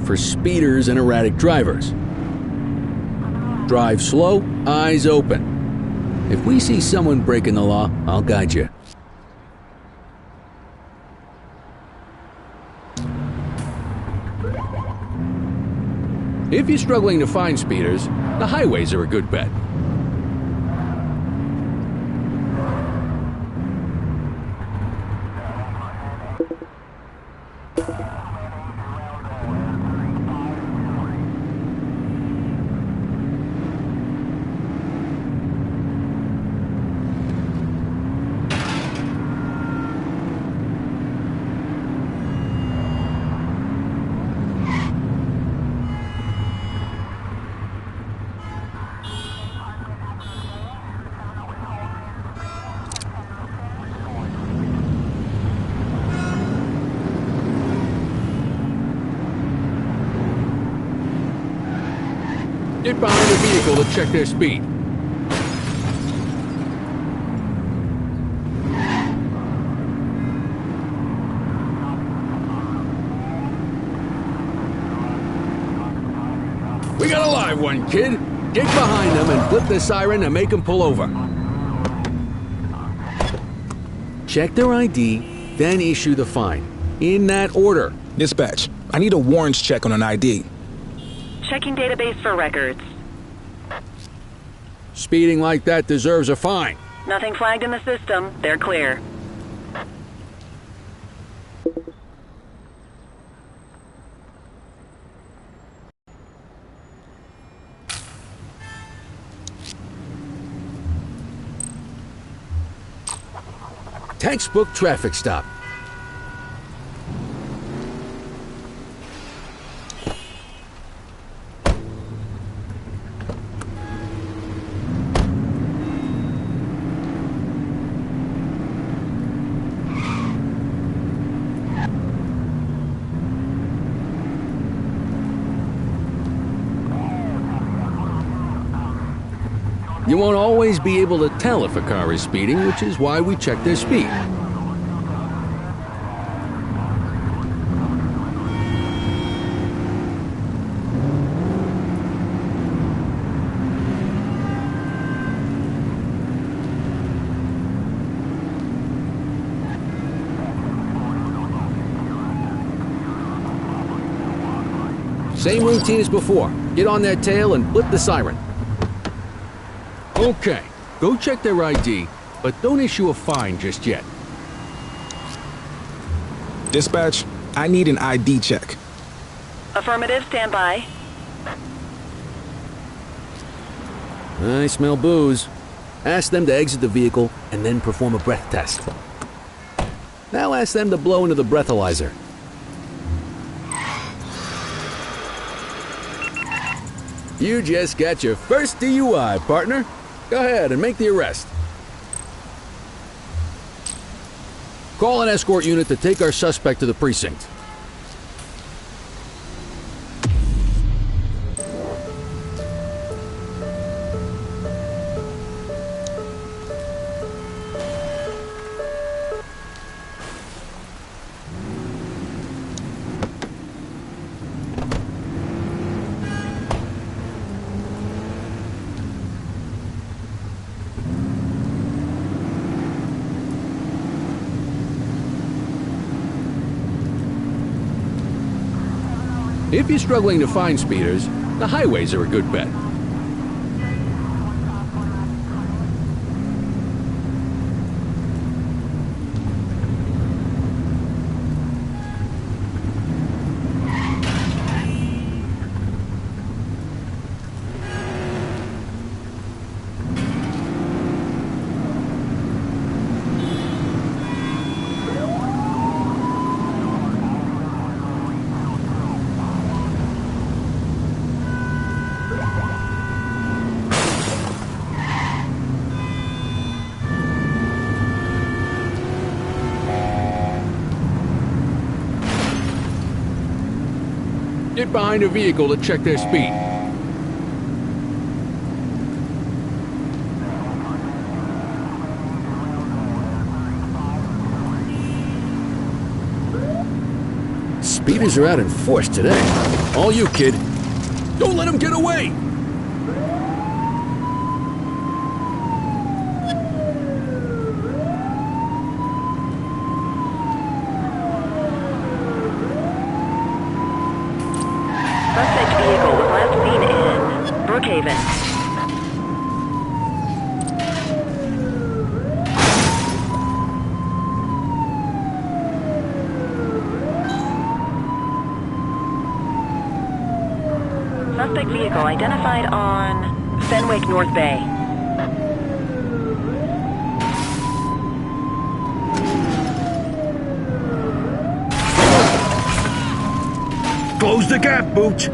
for speeders and erratic drivers. Drive slow, eyes open. If we see someone breaking the law, I'll guide you. If you're struggling to find speeders, the highways are a good bet. Get behind the vehicle to check their speed. We got a live one, kid. Get behind them and flip the siren to make them pull over. Check their ID, then issue the fine. In that order. Dispatch, I need a warrants check on an ID. Checking database for records. Speeding like that deserves a fine. Nothing flagged in the system. They're clear. Textbook traffic stop. You won't always be able to tell if a car is speeding, which is why we check their speed. Same routine as before. Get on their tail and flip the siren. Okay, go check their ID, but don't issue a fine just yet. Dispatch, I need an ID check. Affirmative, stand by. I smell booze. Ask them to exit the vehicle and then perform a breath test. Now ask them to blow into the breathalyzer. You just got your first DUI, partner. Go ahead and make the arrest. Call an escort unit to take our suspect to the precinct. If you're struggling to find speeders, the highways are a good bet. Get behind a vehicle to check their speed. Speeders are out in force today. All you, kid. Don't let him get away! Suspect vehicle was last seen in Brookhaven. Suspect vehicle identified on Fenwick North Bay. Close the gap, Booch!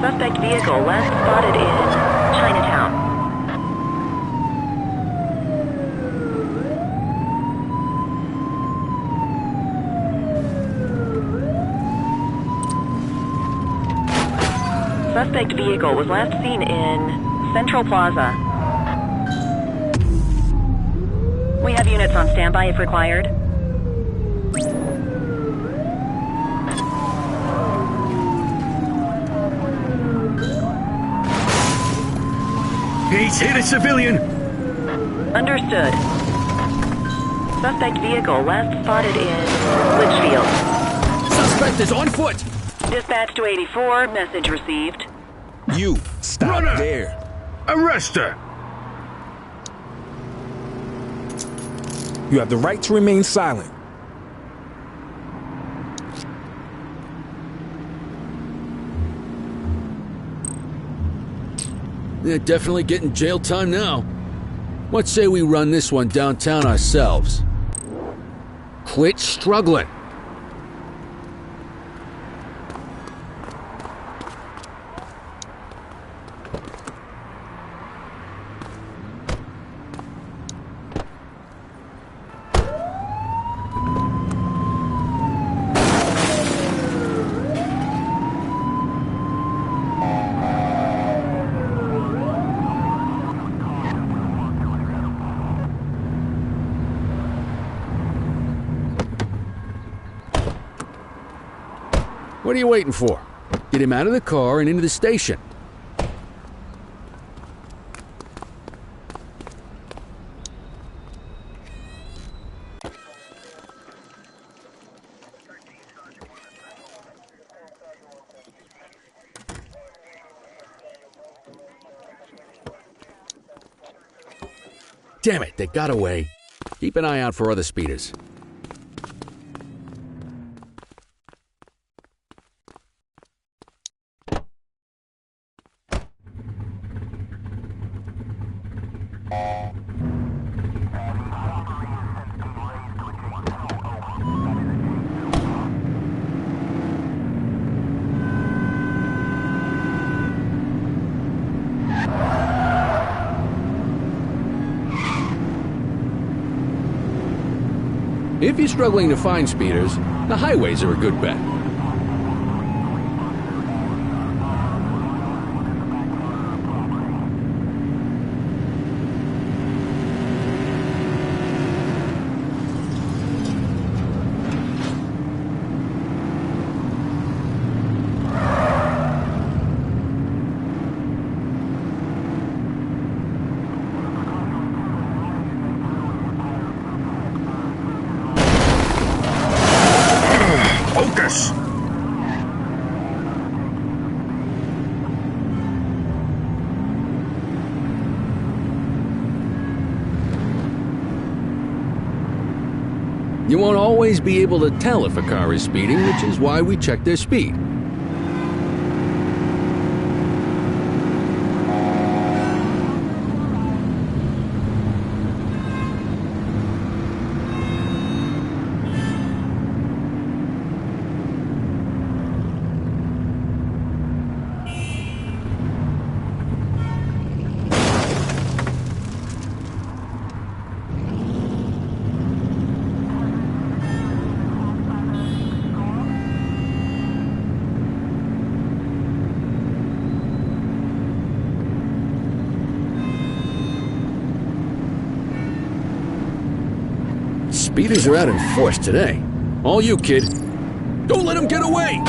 Suspect vehicle last spotted in Chinatown. Suspect vehicle was last seen in Central Plaza. We have units on standby if required. He's hit a civilian! Understood. Suspect vehicle last spotted in Litchfield. Suspect is on foot! Dispatch to 84, message received. You, stop Runner! there. Arrest her! You have the right to remain silent. They're definitely getting jail time now. Let's say we run this one downtown ourselves. Quit struggling. What are you waiting for? Get him out of the car and into the station. Damn it, they got away. Keep an eye out for other speeders. If you're struggling to find speeders, the highways are a good bet. Focus! You won't always be able to tell if a car is speeding, which is why we check their speed. Speeders are out in force today. All you, kid. Don't let him get away!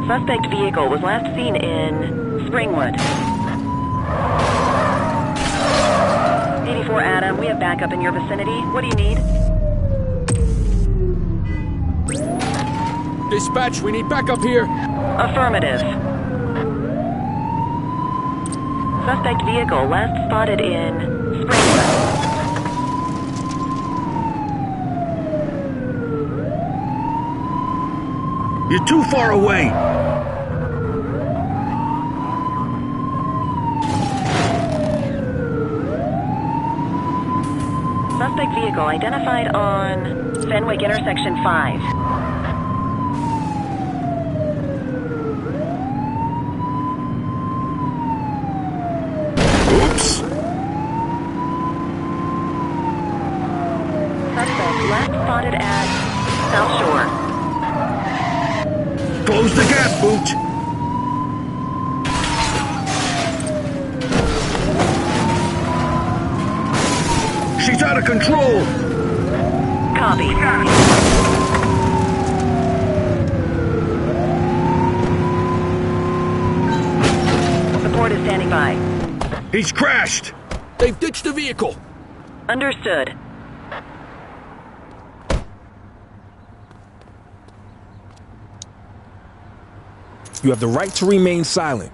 Suspect vehicle was last seen in Springwood. 84 Adam, we have backup in your vicinity. What do you need? Dispatch, we need backup here. Affirmative. Suspect vehicle last spotted in Springwood. You're too far away. Suspect vehicle identified on Fenwick intersection 5. Oops. Suspect last spotted at South Shore. Close the gap, Boot. She's out of control. Copy. Support is standing by. He's crashed. They've ditched the vehicle! Understood. You have the right to remain silent.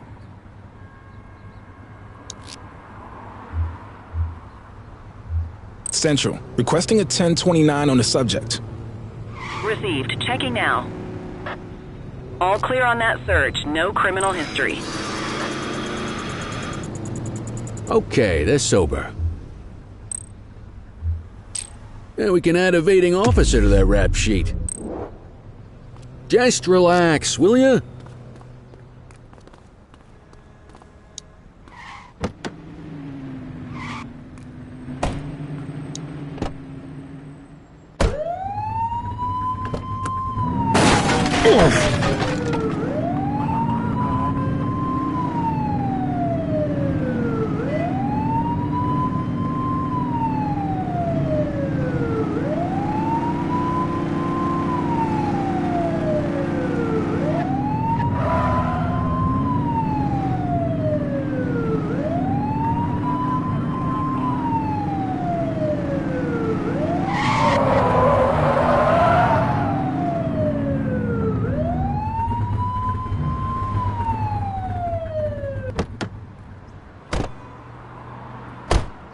Central, requesting a 1029 on the subject. Received. Checking now. All clear on that search. No criminal history. Okay, they're sober. Yeah, we can add evading officer to that rap sheet. Just relax, will ya?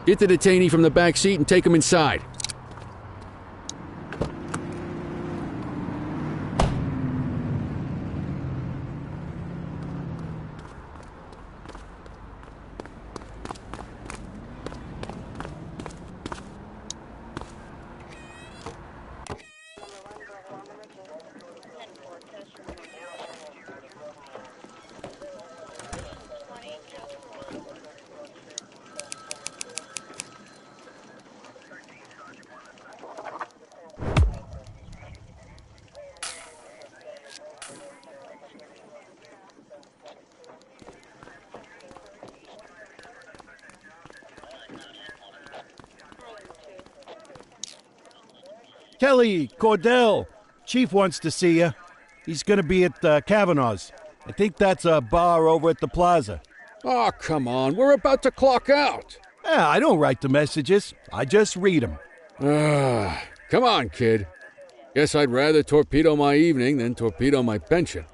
Get the detainee from the back seat and take him inside. Kelly, Cordell, Chief wants to see you. He's going to be at Kavanaugh's. I think that's a bar over at the plaza. Oh, come on. We're about to clock out. Yeah, I don't write the messages. I just read them. Come on, kid. Guess I'd rather torpedo my evening than torpedo my pension.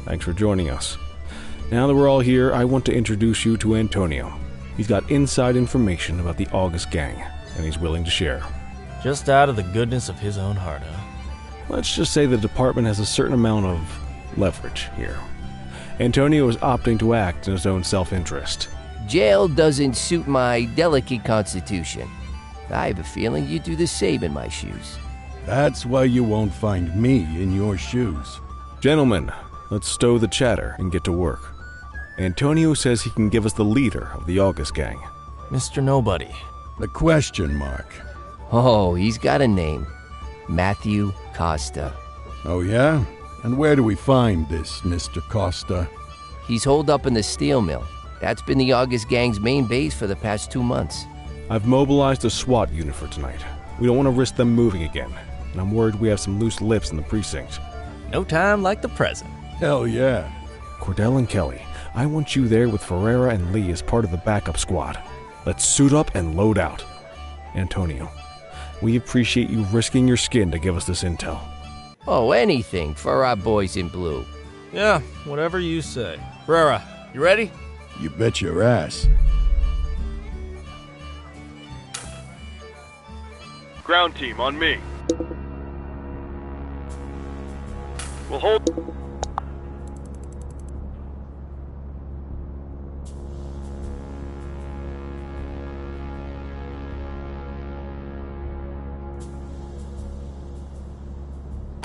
Thanks for joining us. Now that we're all here, I want to introduce you to Antonio. He's got inside information about the August gang, and he's willing to share. Just out of the goodness of his own heart, huh? Let's just say the department has a certain amount of leverage here. Antonio is opting to act in his own self-interest. Jail doesn't suit my delicate constitution. I have a feeling you'd do the same in my shoes. That's why you won't find me in your shoes. Gentlemen, let's stow the chatter and get to work. Antonio says he can give us the leader of the August gang. Mr. Nobody. The question mark. Oh, he's got a name. Matthew Costa. Oh, yeah? And where do we find this Mr. Costa? He's holed up in the steel mill. That's been the August gang's main base for the past 2 months. I've mobilized a SWAT unit for tonight. We don't want to risk them moving again, and I'm worried we have some loose lips in the precinct. No time like the present. Hell yeah. Cordell and Kelly, I want you there with Ferreira and Lee as part of the backup squad. Let's suit up and load out. Antonio, we appreciate you risking your skin to give us this intel. Oh, anything for our boys in blue. Yeah, whatever you say. Ferreira, you ready? You bet your ass. Ground team, on me. We'll hold...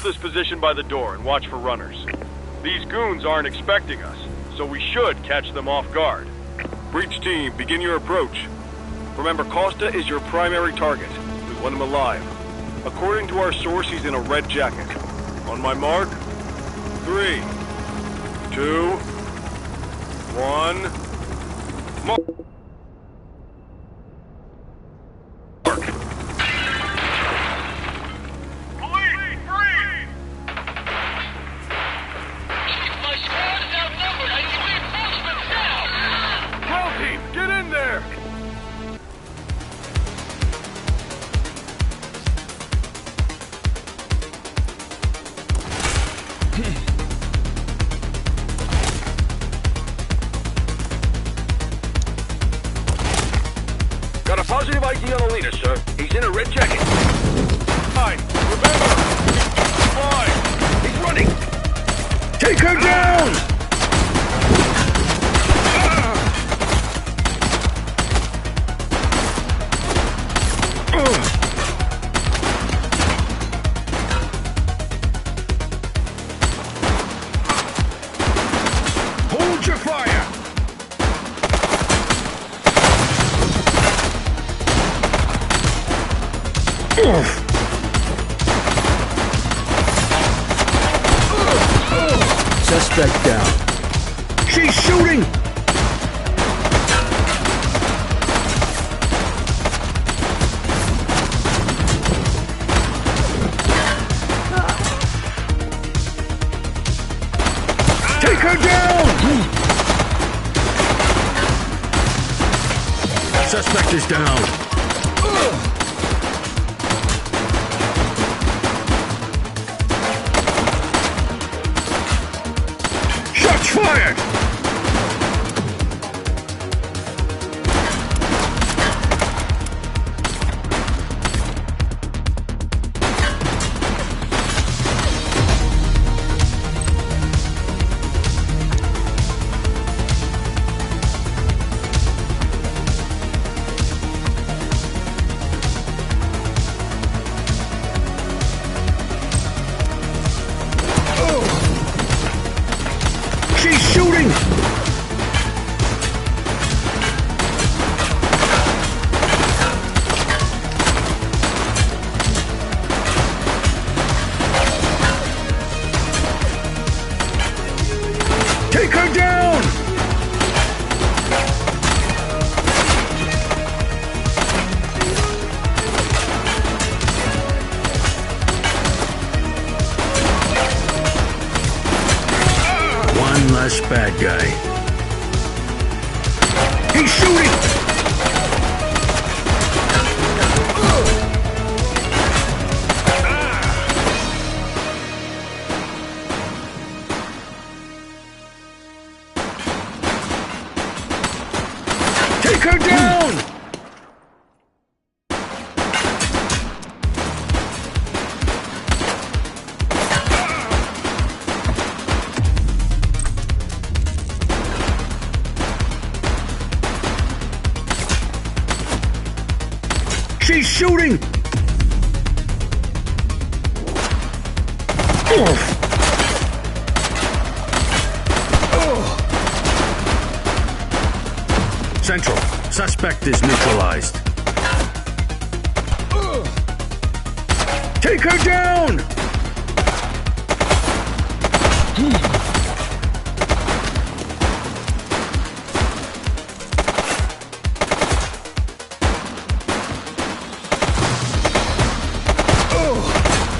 this position by the door and watch for runners. These goons aren't expecting us, so we should catch them off guard. Breach team, begin your approach. Remember, Costa is your primary target. We want him alive. According to our source, he's in a red jacket. On my mark, 3, 2, 1... Mark! Got a positive ID on the leader, sir. He's in a red jacket. Hi, remember! Fly! He's running! Take her down! Hold your fire! Suspect down. She's shooting! Take her down! Suspect is down. Shots fired! She's shooting! Take her down! One less bad guy. He's shooting! Take her down! She's shooting! Central, suspect is neutralized. Take her down!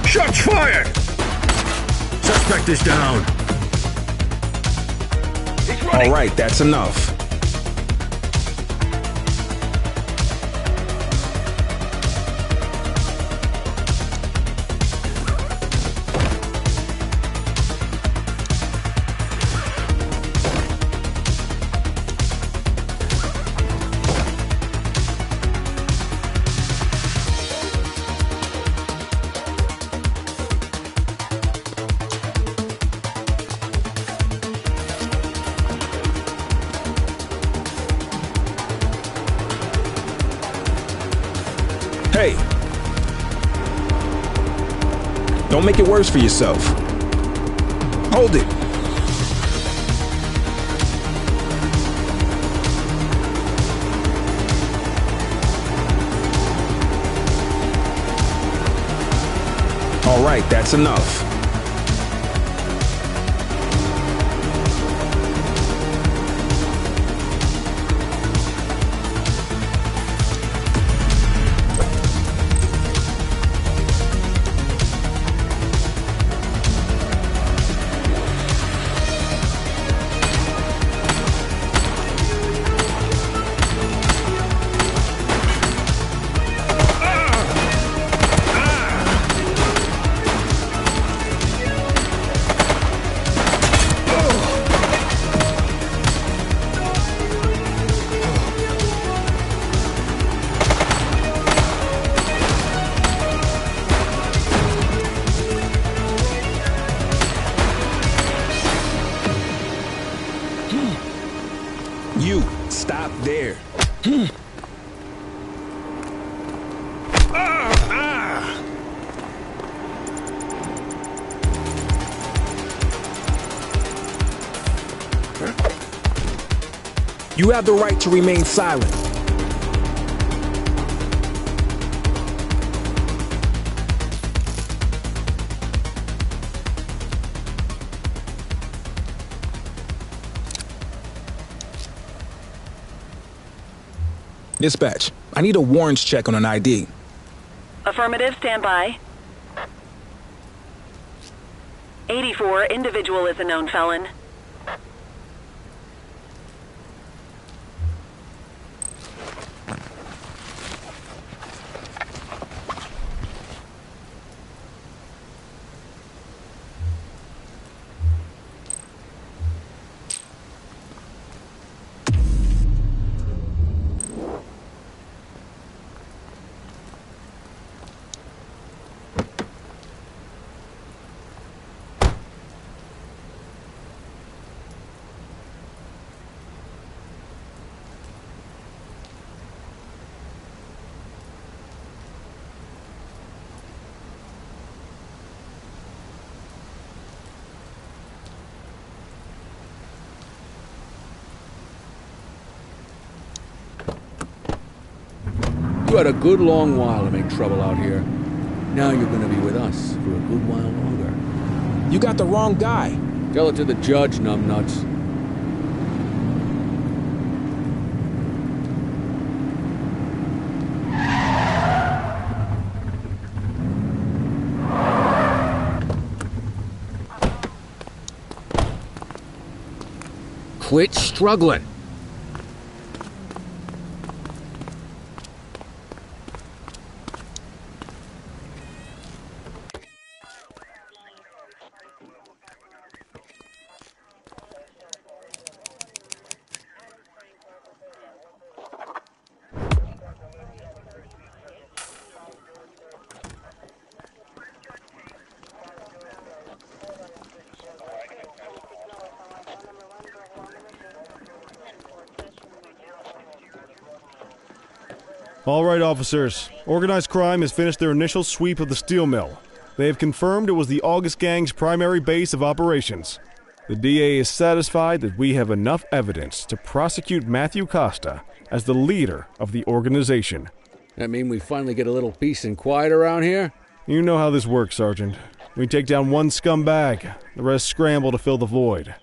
Shots fired! Suspect is down. All right, that's enough. Hey, don't make it worse for yourself. Hold it. All right, that's enough. You, stop there. You have the right to remain silent. Dispatch, I need a warrants check on an ID. Affirmative, stand by. 84, individual is a known felon. You had a good long while to make trouble out here. Now you're gonna be with us for a good while longer. You got the wrong guy. Tell it to the judge, numbnuts. Quit struggling. All right, officers. Organized crime has finished their initial sweep of the steel mill. They have confirmed it was the August Gang's primary base of operations. The DA is satisfied that we have enough evidence to prosecute Matthew Costa as the leader of the organization. That mean we finally get a little peace and quiet around here? You know how this works, Sergeant. We take down one scumbag, the rest scramble to fill the void.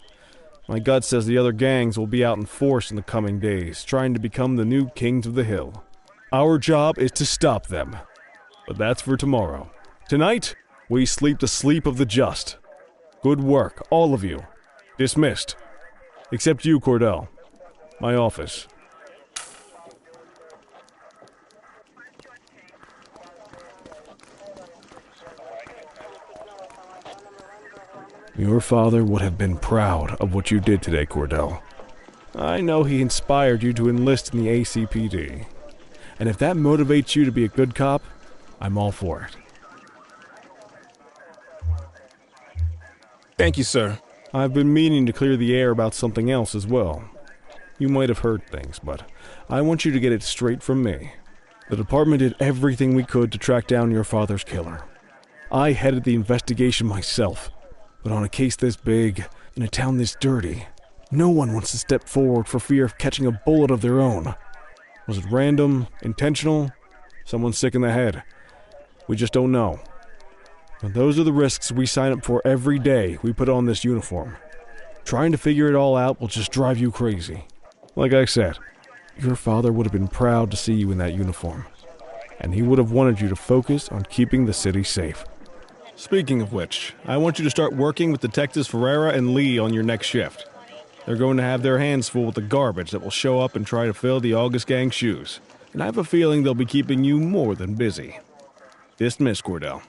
My gut says the other gangs will be out in force in the coming days, trying to become the new kings of the hill. Our job is to stop them. But that's for tomorrow. Tonight, we sleep the sleep of the just. Good work, all of you. Dismissed. Except you, Cordell. My office. Your father would have been proud of what you did today, Cordell. I know he inspired you to enlist in the ACPD. And if that motivates you to be a good cop, I'm all for it. Thank you, sir. I've been meaning to clear the air about something else as well. You might have heard things, but I want you to get it straight from me. The department did everything we could to track down your father's killer. I headed the investigation myself, but on a case this big, in a town this dirty, no one wants to step forward for fear of catching a bullet of their own. Was it random, intentional, someone sick in the head? We just don't know. And those are the risks we sign up for every day we put on this uniform. Trying to figure it all out will just drive you crazy. Like I said, your father would have been proud to see you in that uniform, and he would have wanted you to focus on keeping the city safe. Speaking of which, I want you to start working with Detectives Ferreira and Lee on your next shift. They're going to have their hands full with the garbage that will show up and try to fill the August Gang's shoes, and I have a feeling they'll be keeping you more than busy. Dismiss, Cordell.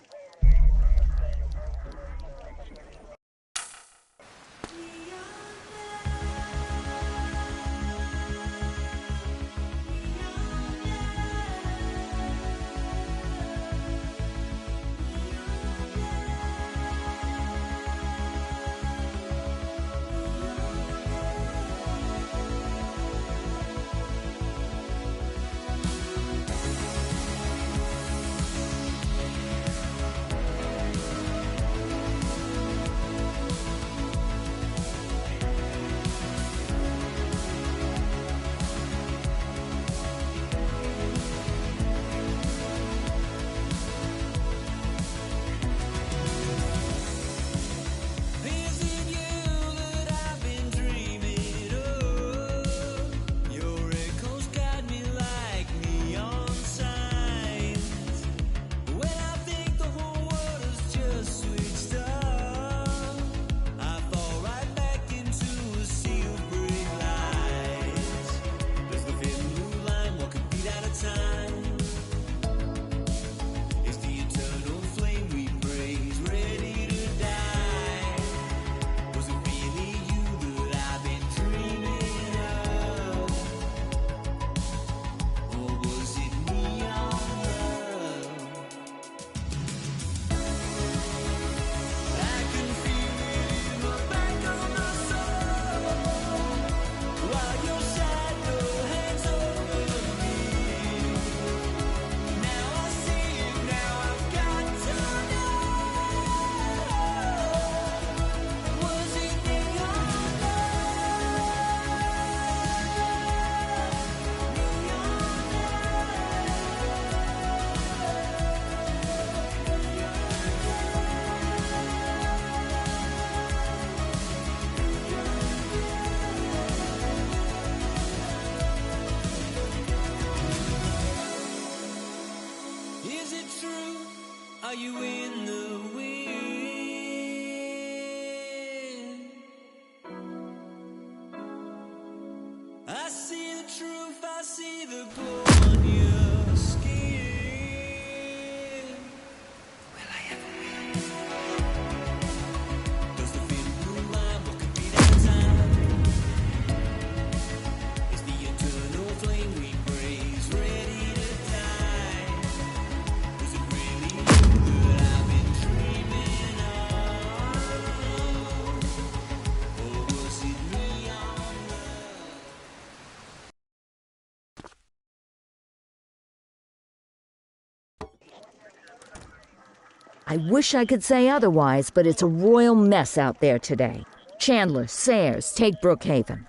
I wish I could say otherwise, but it's a royal mess out there today. Chandler, Sayers, take Brookhaven.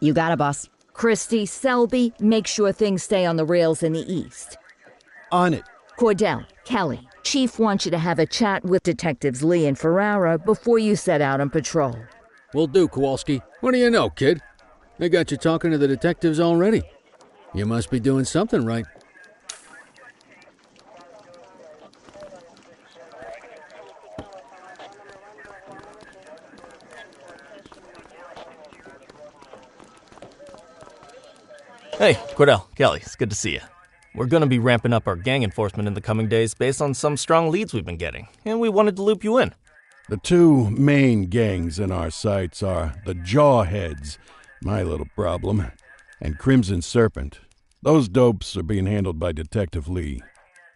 You got it, boss. Christie, Selby, make sure things stay on the rails in the east. On it. Cordell, Kelly, Chief wants you to have a chat with Detectives Lee and Ferrara before you set out on patrol. Will do, Kowalski. What do you know, kid? They got you talking to the detectives already. You must be doing something right. Hey, Cordell, Kelly, it's good to see you. We're going to be ramping up our gang enforcement in the coming days based on some strong leads we've been getting, and we wanted to loop you in. The two main gangs in our sights are the Jawheads, my little problem, and Crimson Serpent. Those dopes are being handled by Detective Lee.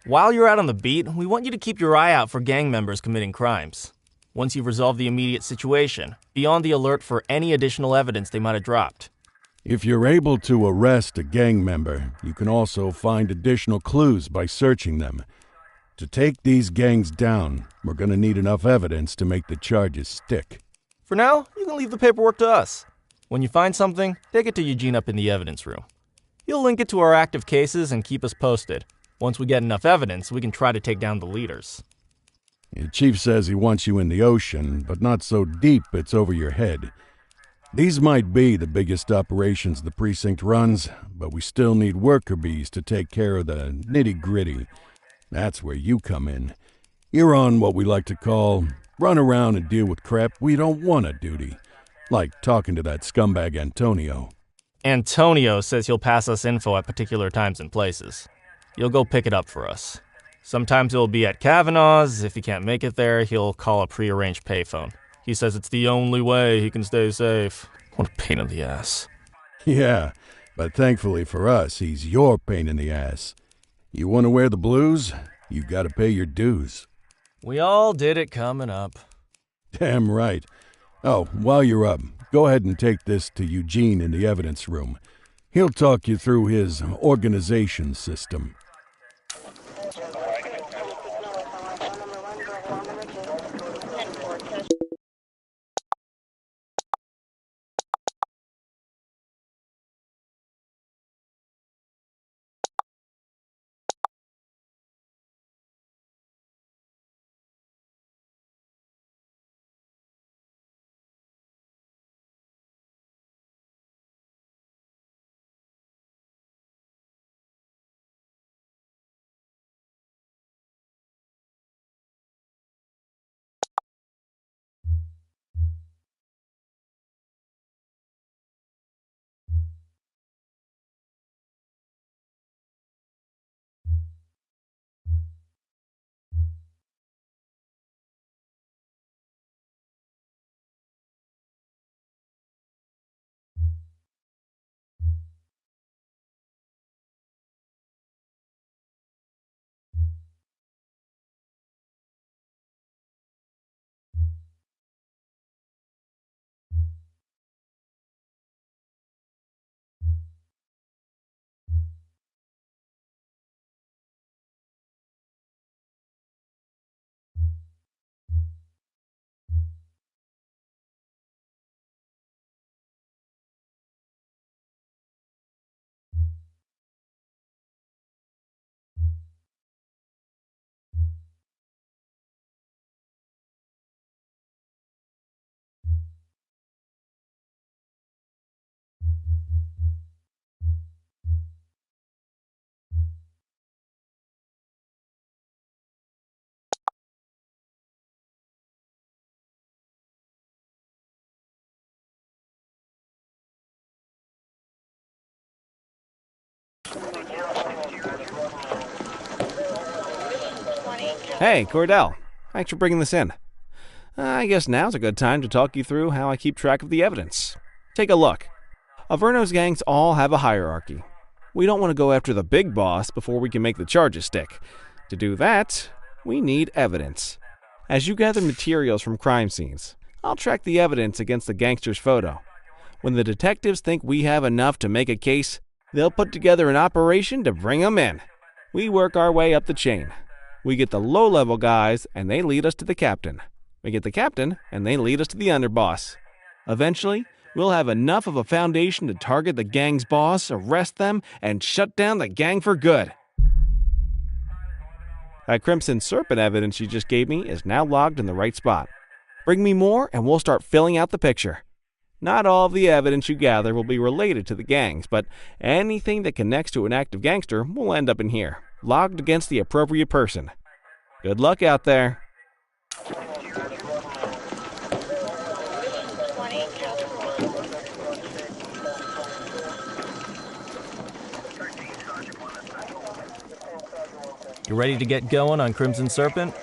While you're out on the beat, we want you to keep your eye out for gang members committing crimes. Once you've resolved the immediate situation, be on the alert for any additional evidence they might have dropped. If you're able to arrest a gang member, you can also find additional clues by searching them. To take these gangs down, we're going to need enough evidence to make the charges stick. For now, you can leave the paperwork to us. When you find something, take it to Eugene up in the evidence room. He'll link it to our active cases and keep us posted. Once we get enough evidence, we can try to take down the leaders. Your chief says he wants you in the ocean, but not so deep it's over your head. These might be the biggest operations the precinct runs, but we still need worker bees to take care of the nitty-gritty. That's where you come in. You're on what we like to call run around and deal with crap we don't want to duty, like talking to that scumbag Antonio. Antonio says he'll pass us info at particular times and places. You'll go pick it up for us. Sometimes it'll be at Kavanaugh's. If he can't make it there, he'll call a prearranged payphone. He says it's the only way he can stay safe. What a pain in the ass. Yeah, but thankfully for us, he's your pain in the ass. You want to wear the blues? You gotta pay your dues. We all did it coming up. Damn right. Oh, while you're up, go ahead and take this to Eugene in the evidence room. He'll talk you through his organization system. Hey, Cordell. Thanks for bringing this in. I guess now's a good time to talk you through how I keep track of the evidence. Take a look. Averno's gangs all have a hierarchy. We don't want to go after the big boss before we can make the charges stick. To do that, we need evidence. As you gather materials from crime scenes, I'll track the evidence against the gangster's photo. When the detectives think we have enough to make a case, they'll put together an operation to bring 'em in. We work our way up the chain. We get the low-level guys, and they lead us to the captain. We get the captain, and they lead us to the underboss. Eventually, we'll have enough of a foundation to target the gang's boss, arrest them, and shut down the gang for good. That Crimson Serpent evidence you just gave me is now logged in the right spot. Bring me more, and we'll start filling out the picture. Not all of the evidence you gather will be related to the gangs, but anything that connects to an active gangster will end up in here, logged against the appropriate person. Good luck out there. You ready to get going on Crimson Serpent?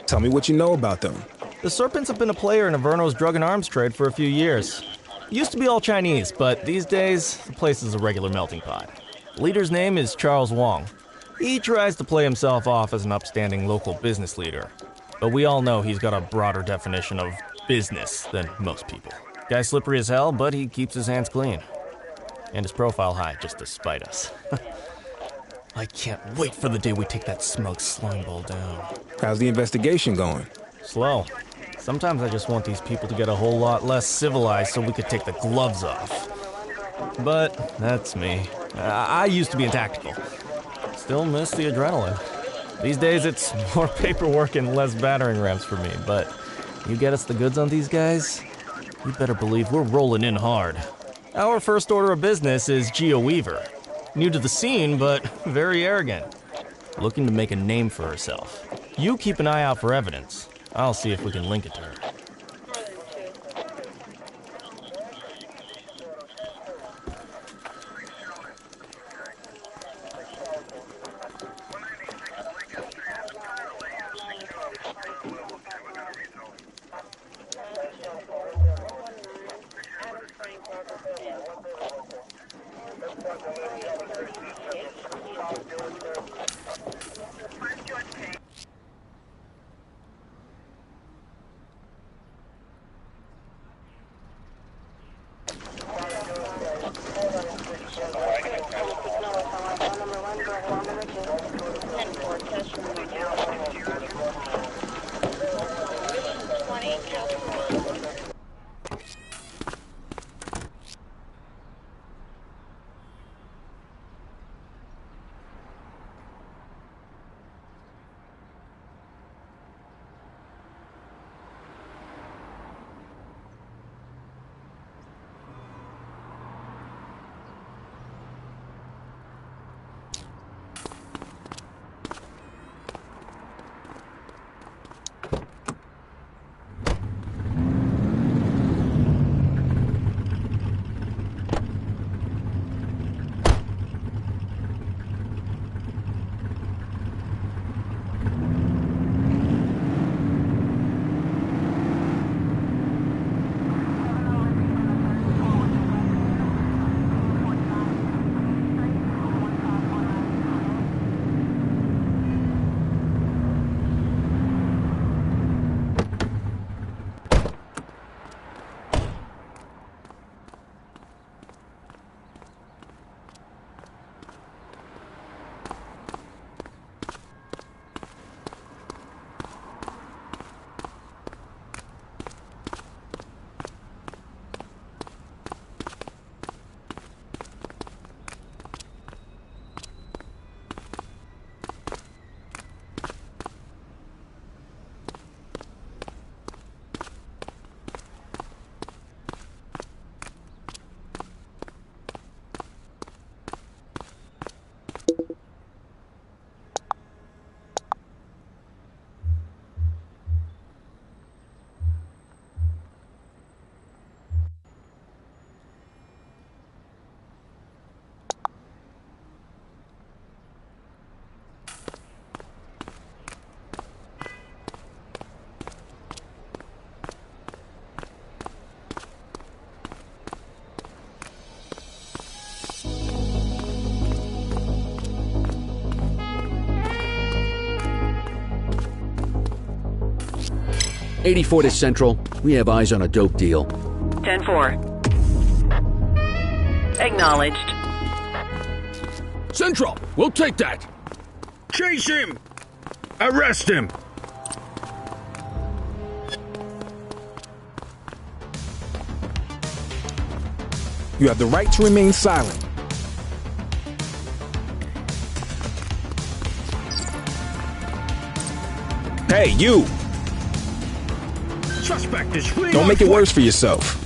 Tell me what you know about them. The Serpents have been a player in Averno's drug and arms trade for a few years. It used to be all Chinese, but these days, the place is a regular melting pot. The leader's name is Charles Wong. He tries to play himself off as an upstanding local business leader, but we all know he's got a broader definition of business than most people. Guy's slippery as hell, but he keeps his hands clean. And his profile high, just to spite us. I can't wait for the day we take that smug slimeball down. How's the investigation going? Slow. Sometimes I just want these people to get a whole lot less civilized so we could take the gloves off. But that's me. I used to be in tactical. Still miss the adrenaline. These days it's more paperwork and less battering rams for me, but you get us the goods on these guys, you better believe we're rolling in hard. Our first order of business is Geo Weaver. New to the scene, but very arrogant. Looking to make a name for herself. You keep an eye out for evidence. I'll see if we can link it to her. '84 to Central. We have eyes on a dope deal. 10-4. Acknowledged. Central, we'll take that. Chase him! Arrest him! You have the right to remain silent. Hey, you! Suspect is fleeing. Don't make it worse for yourself.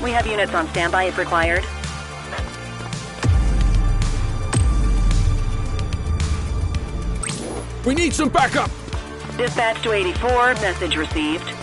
We have units on standby if required. We need some backup. Dispatch to 84, message received.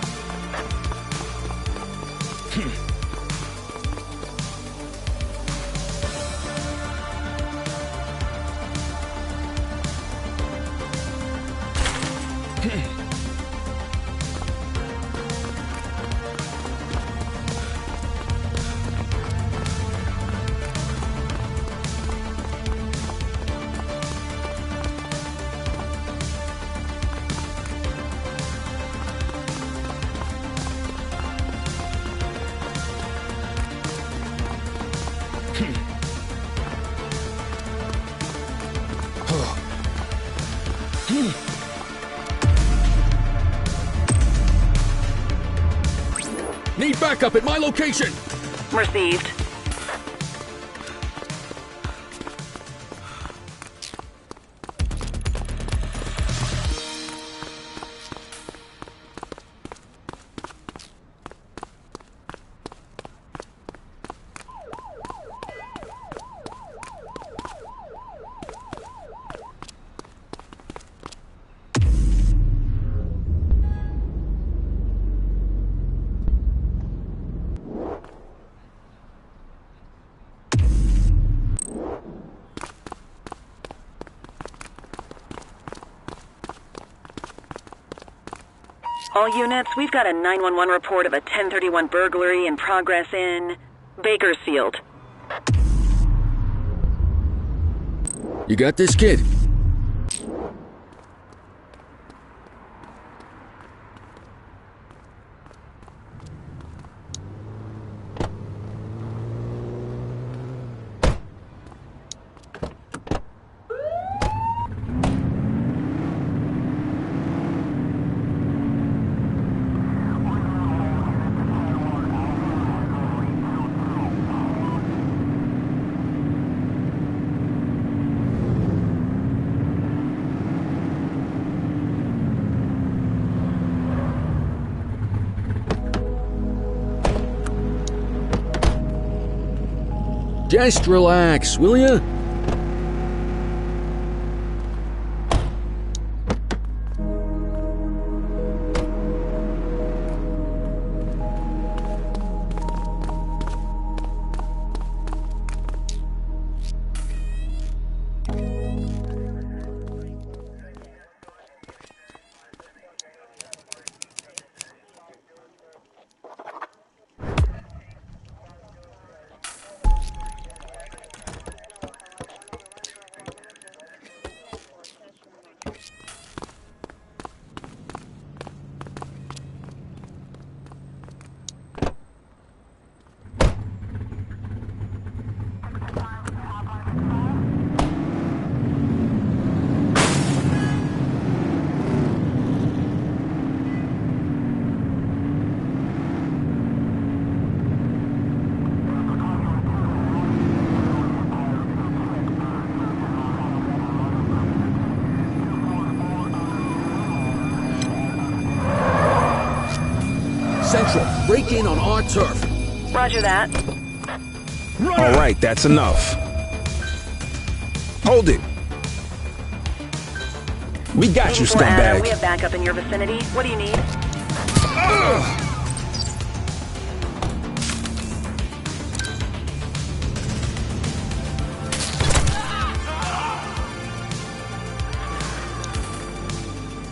Need backup at my location. Received. All units, we've got a 911 report of a 1031 burglary in progress in Bakersfield. You got this, kid? Just relax, will ya? Central, break in on our turf. Roger that. All right, that's enough. Hold it. We got you, 84 Adam, we scumbag. have backup in your vicinity. What do you need?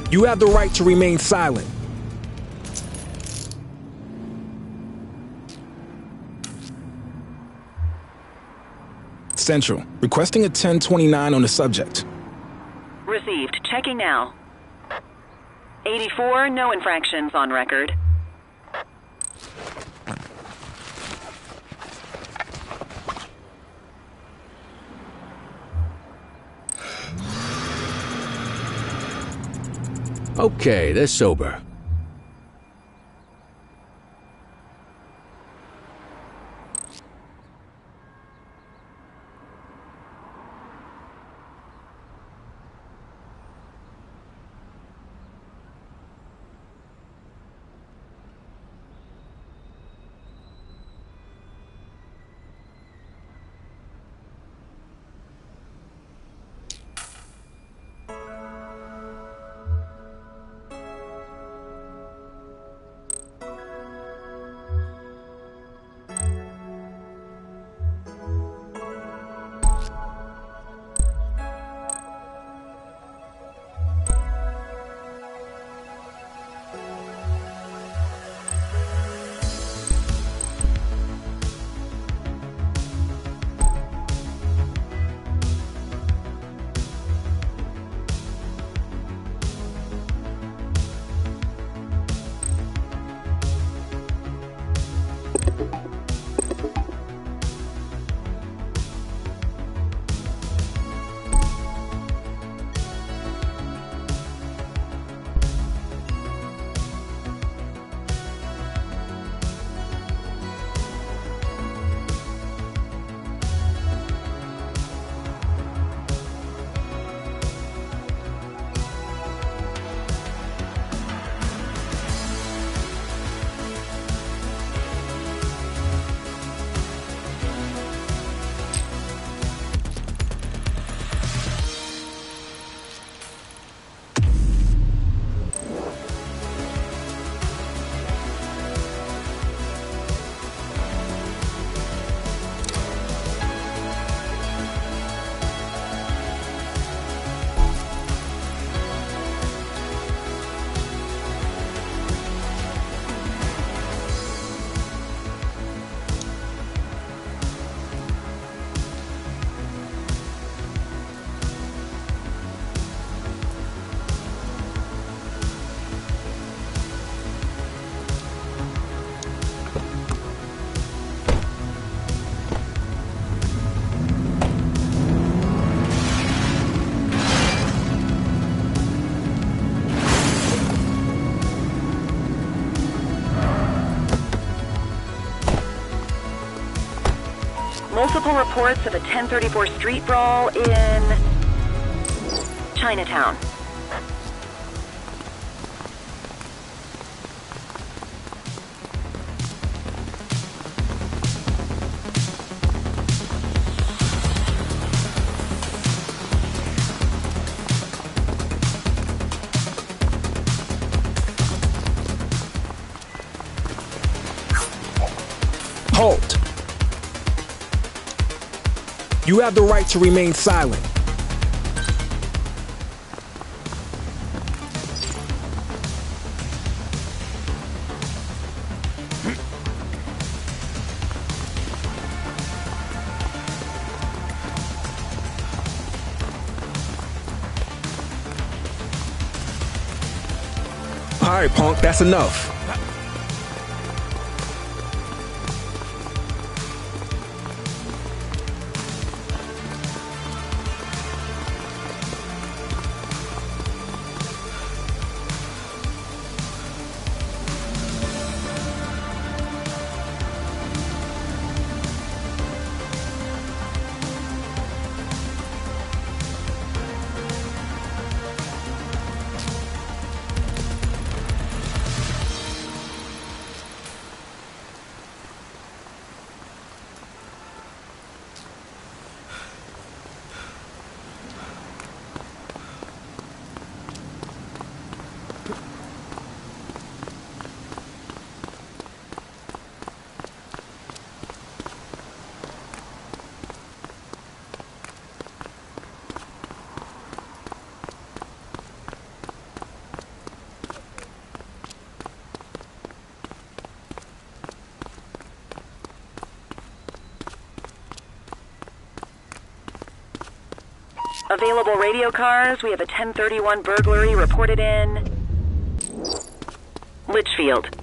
You have the right to remain silent. Central, requesting a 1029 on the subject. Received. Checking now. 84, no infractions on record. Okay, they're sober. Multiple reports of a 1034 street brawl in Chinatown. Halt! You have the right to remain silent. All right, punk, that's enough. Available radio cars. We have a 1031 burglary reported in Litchfield.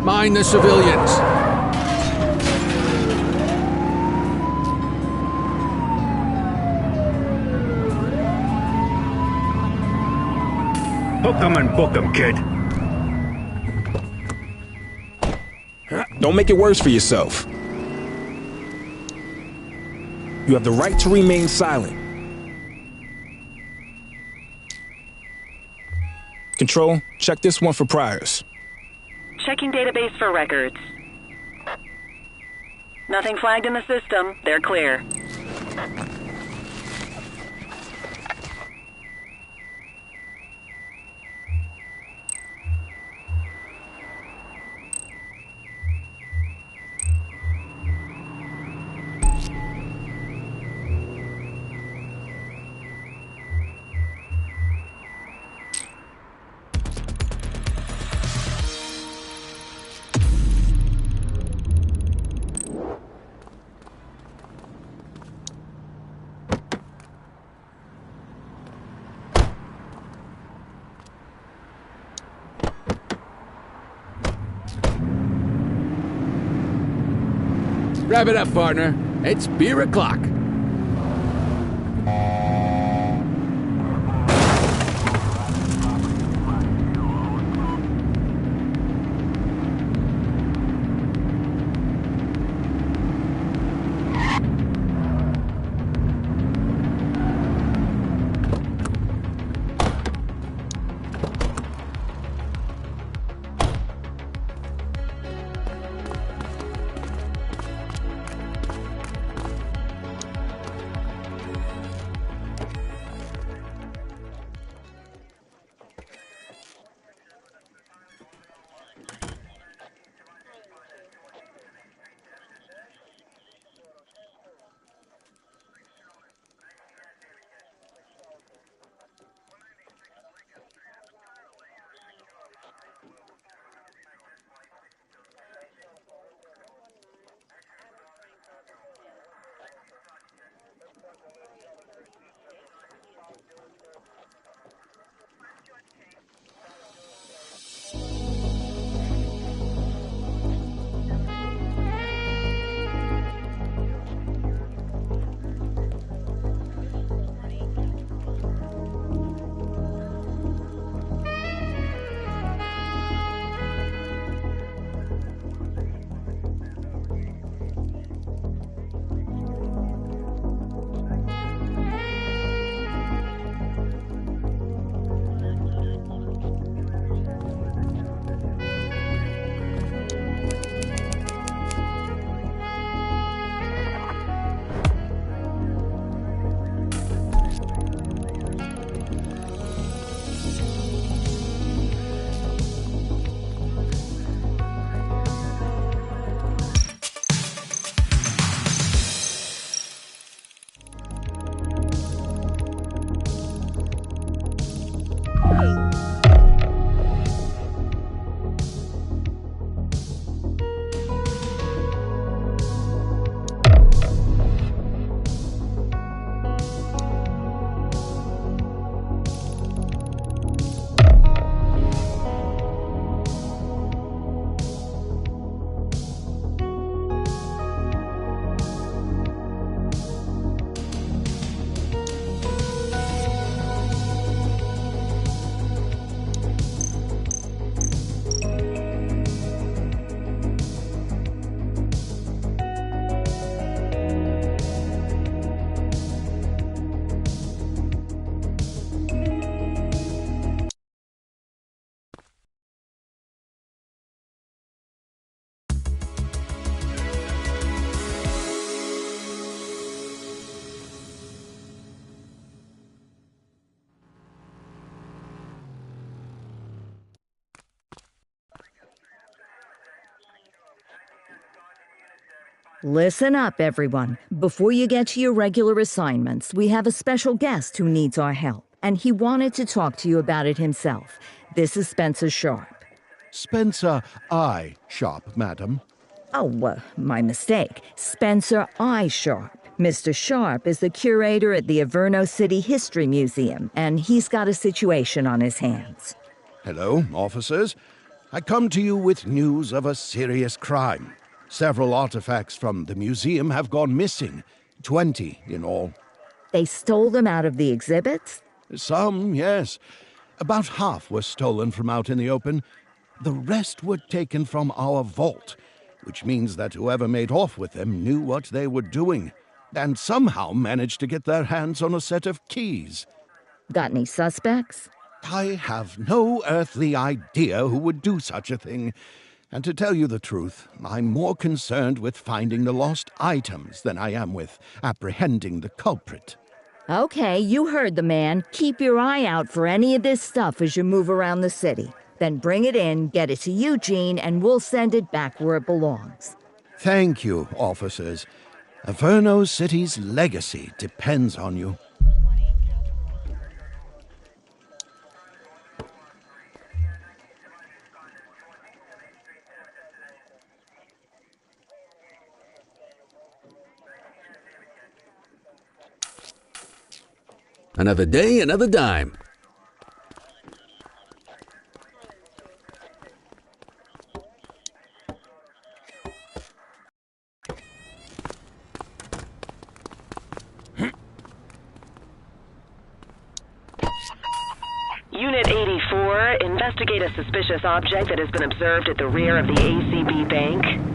Mind the civilians. Hook 'em and book 'em, kid. Don't make it worse for yourself. You have the right to remain silent. Control, check this one for priors. Checking database for records. Nothing flagged in the system. They're clear. Wrap it up, partner. It's beer o'clock. Listen up, everyone. Before you get to your regular assignments, we have a special guest who needs our help, and he wanted to talk to you about it himself. This is Spencer Sharp. Spencer I. Sharp, madam. Oh, my mistake. Spencer I. Sharp. Mr. Sharp is the curator at the Averno City History Museum, and he's got a situation on his hands. Hello, officers. I come to you with news of a serious crime. Several artifacts from the museum have gone missing. 20 in all. They stole them out of the exhibits? Some, yes. About half were stolen from out in the open. The rest were taken from our vault, which means that whoever made off with them knew what they were doing, and somehow managed to get their hands on a set of keys. Got any suspects? I have no earthly idea who would do such a thing. And to tell you the truth, I'm more concerned with finding the lost items than I am with apprehending the culprit. Okay, you heard the man. Keep your eye out for any of this stuff as you move around the city. Then bring it in, get it to Eugene, and we'll send it back where it belongs. Thank you, officers. Averno City's legacy depends on you. Another day, another dime. Unit 84, investigate a suspicious object that has been observed at the rear of the ACB Bank.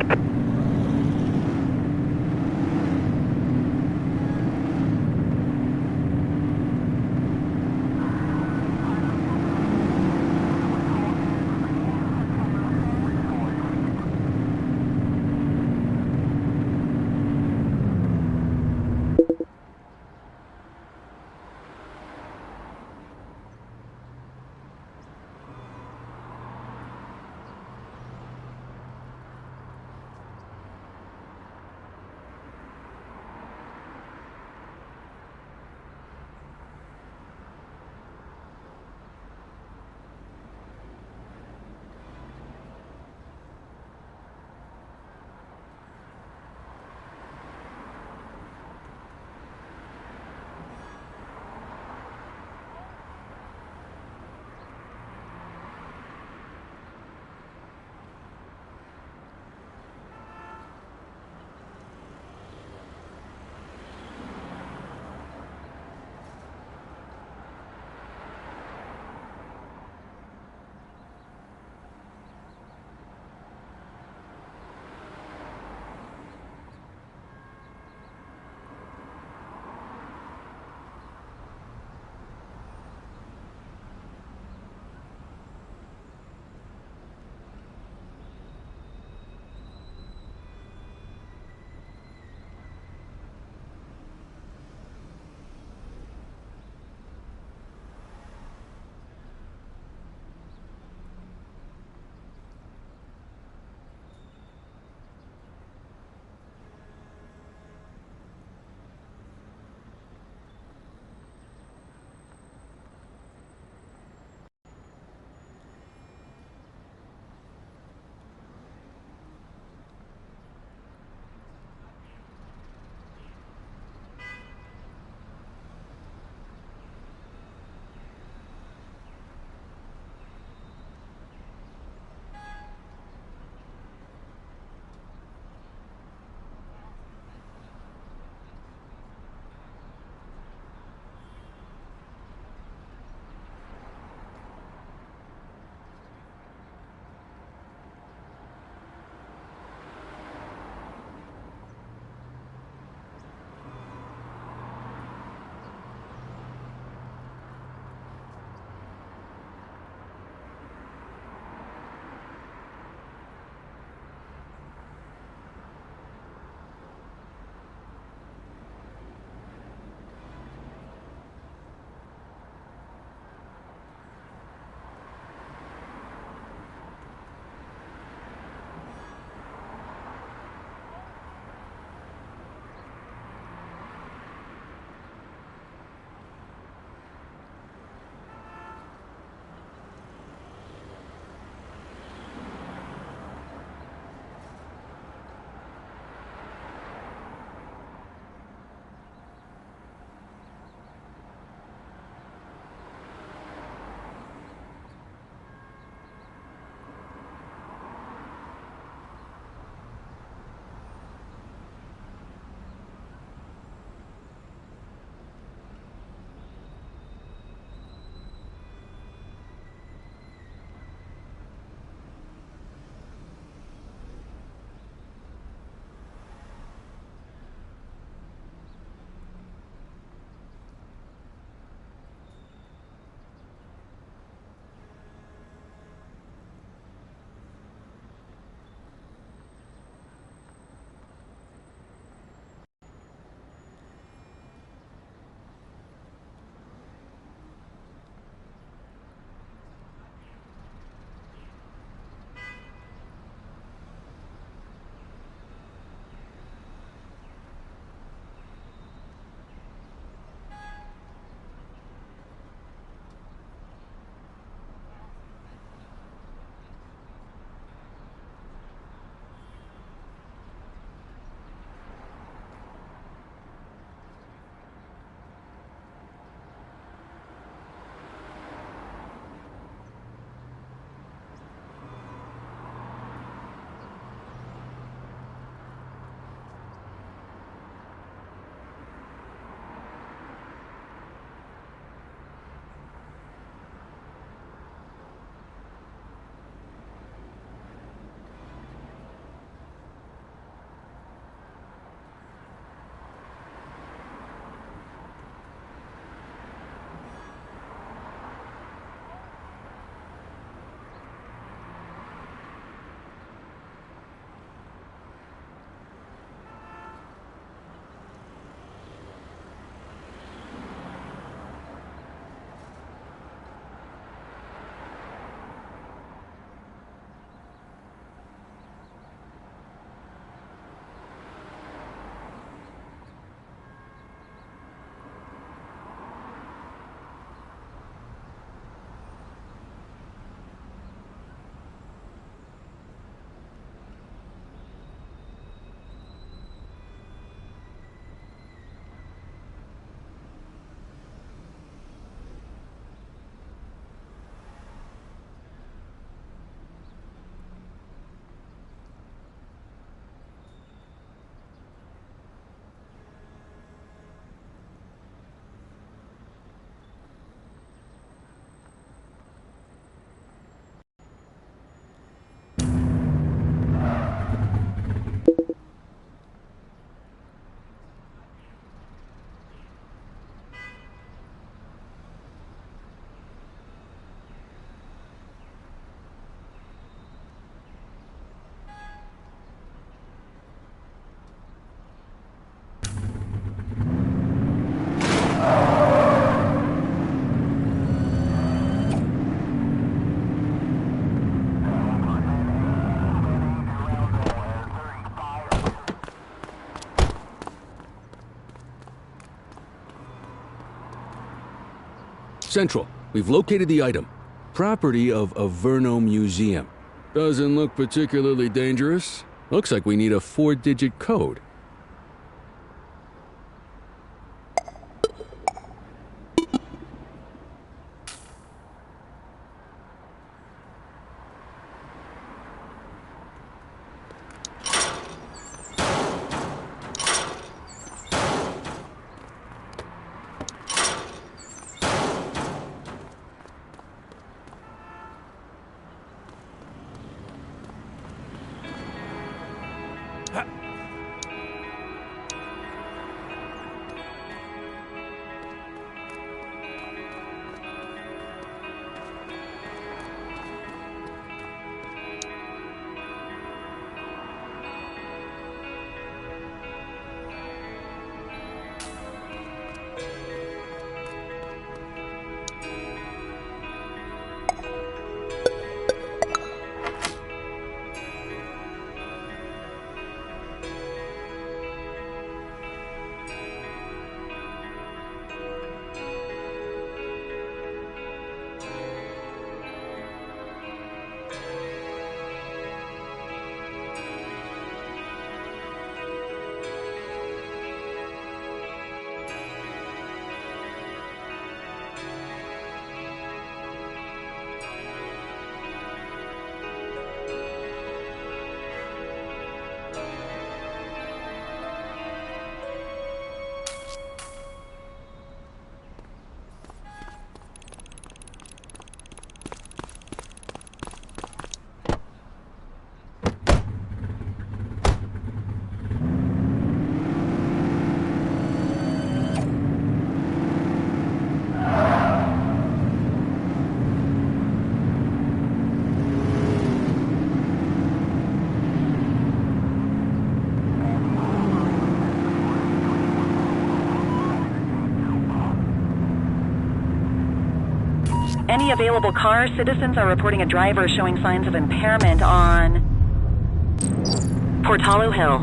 Central, we've located the item. Property of Averno Museum. Doesn't look particularly dangerous. Looks like we need a 4-digit code. Any available cars, citizens are reporting a driver showing signs of impairment on Portalo Hill.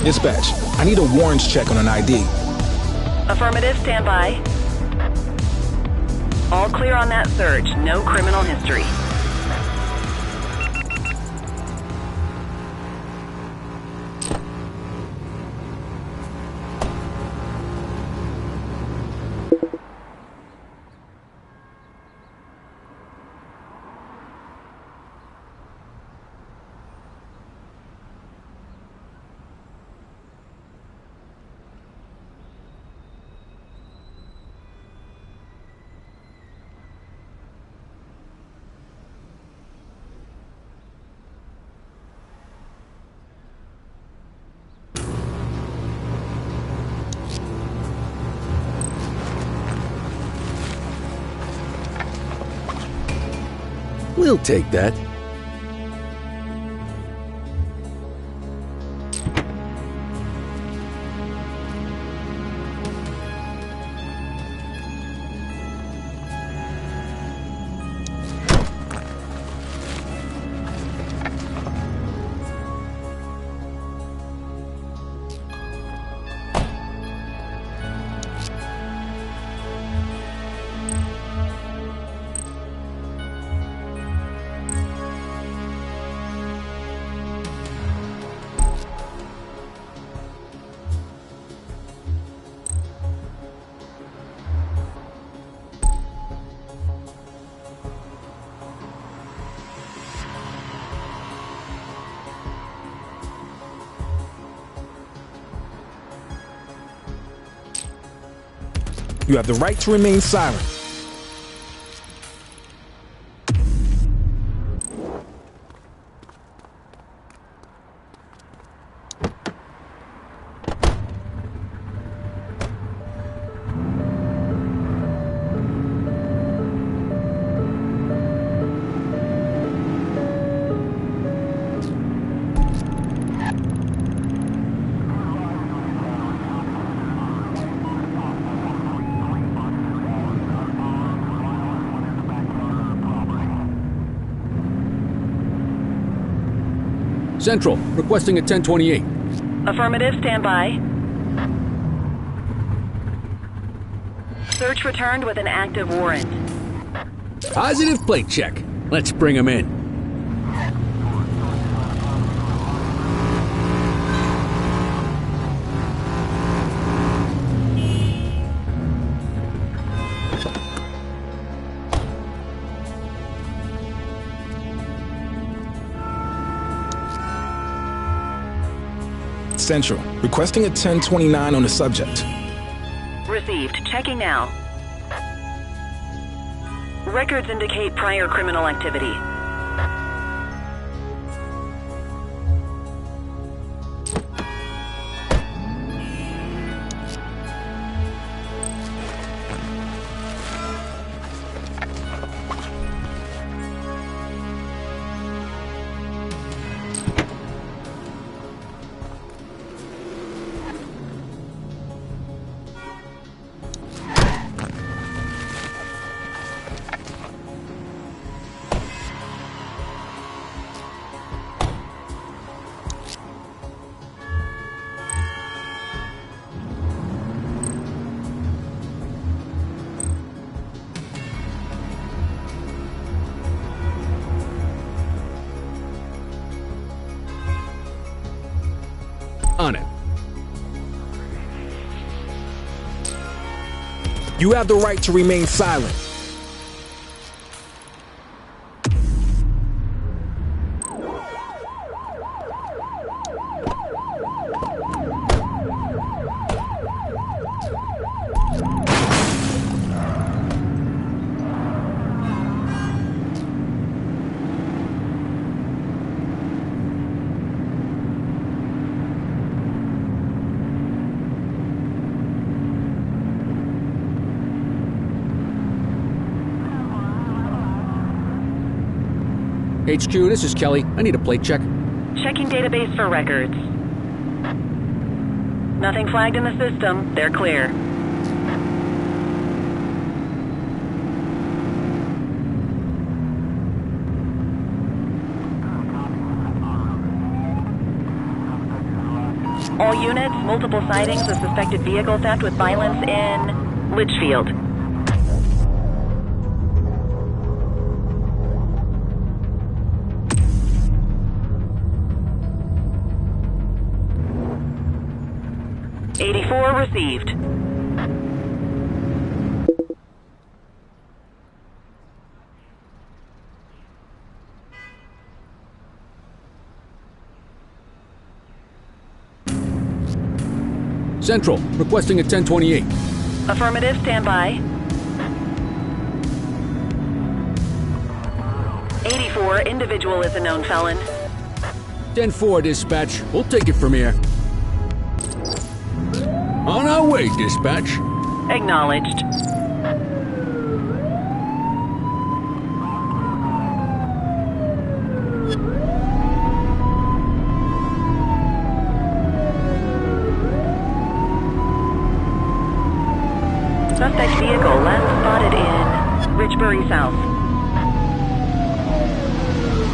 Dispatch, I need a warrants check on an ID. Affirmative, stand by. All clear on that search, no criminal history. We'll take that. You have the right to remain silent. Central, requesting a 1028. Affirmative, stand by. Search returned with an active warrant. Positive plate check. Let's bring him in. Central, requesting a 1029 on the subject. Received. Checking now. Records indicate prior criminal activity. On it. You have the right to remain silent. HQ, this is Kelly. I need a plate check. Checking database for records. Nothing flagged in the system. They're clear. All units, multiple sightings of suspected vehicle theft with violence in Litchfield. Received. Central, requesting a 1028. Affirmative, stand by. 84, individual is a known felon. 10-4, dispatch. We'll take it from here. On our way, dispatch. Acknowledged. Suspect vehicle last spotted in Richbury South.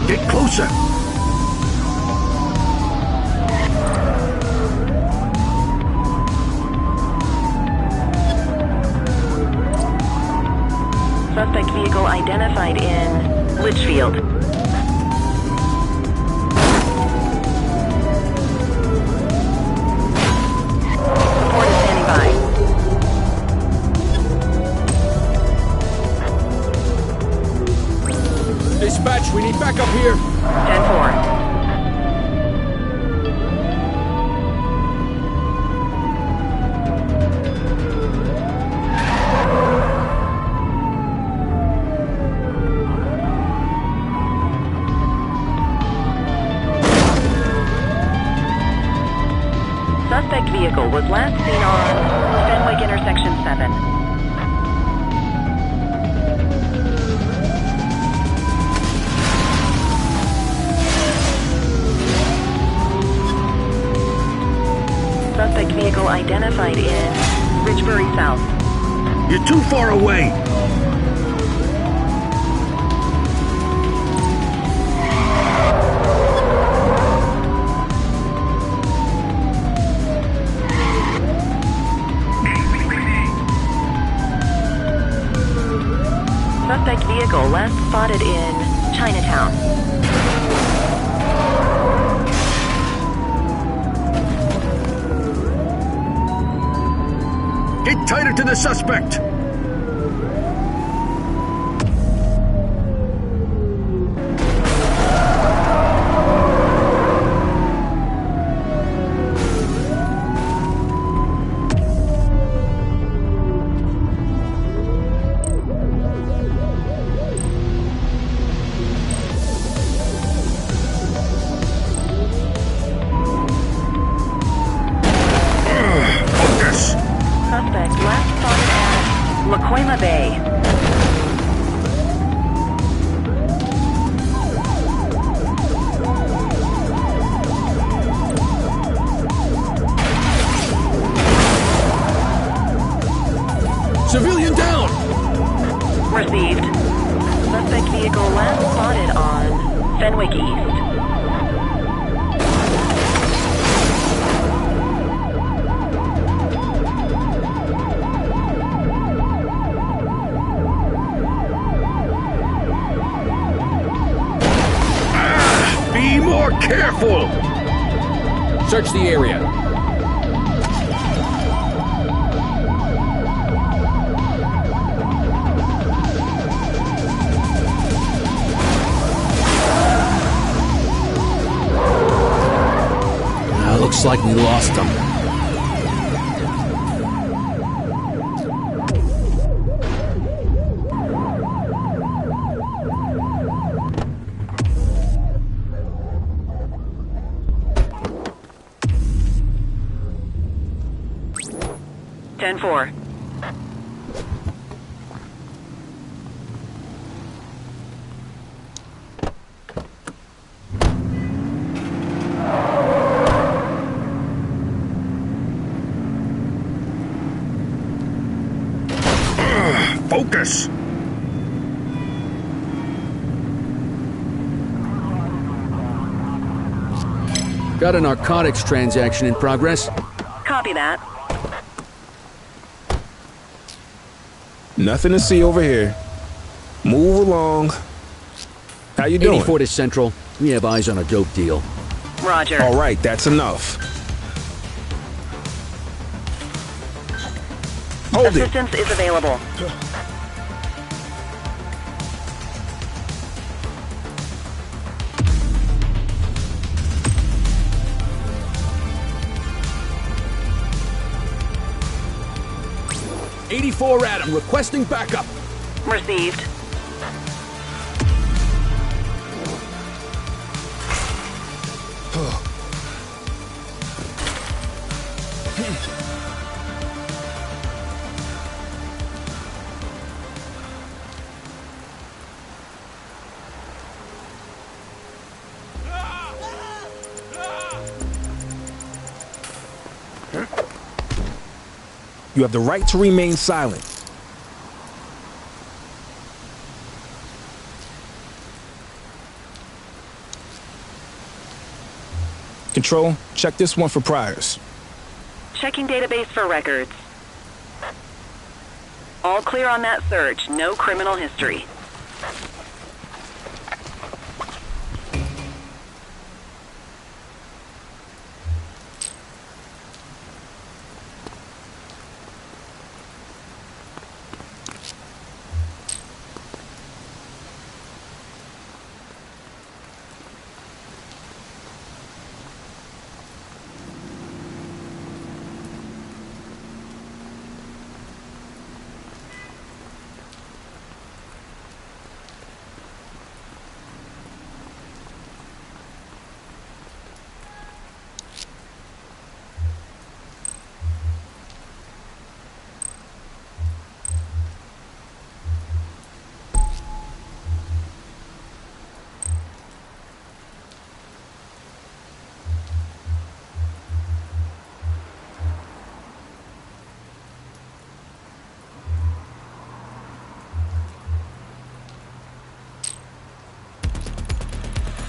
Get closer. Suspect vehicle identified in Litchfield. Support is standing by. Dispatch, we need backup here. 10-4. Suspect vehicle was last seen on Fenwick Intersection 7. Suspect vehicle identified in Richbury South. You're too far away. spotted in Chinatown. Get tighter to the suspect! Suspect last spotted at Lacoima Bay. Civilian down! Received. Suspect vehicle last spotted on Fenwick East. Be more careful! Search the area. Looks like we lost them. Ten-4. Focus! Got a narcotics transaction in progress. Copy that. Nothing to see over here. Move along. How you doing? 84 to Central. We have eyes on a dope deal. Roger. All right, that's enough. Hold it. Assistance is available. '84 Adam, requesting backup. Received. You have the right to remain silent. Control, check this one for priors. Checking database for records. All clear on that search. No criminal history.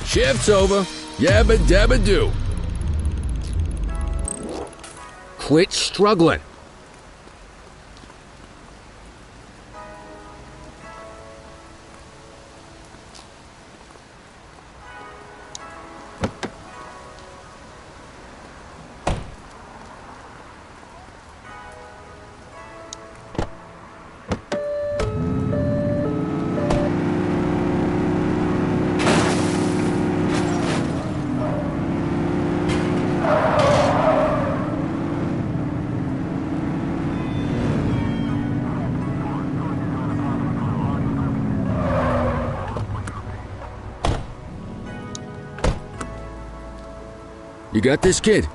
Shift's over. Yabba dabba do. Quit struggling. You got this, kid?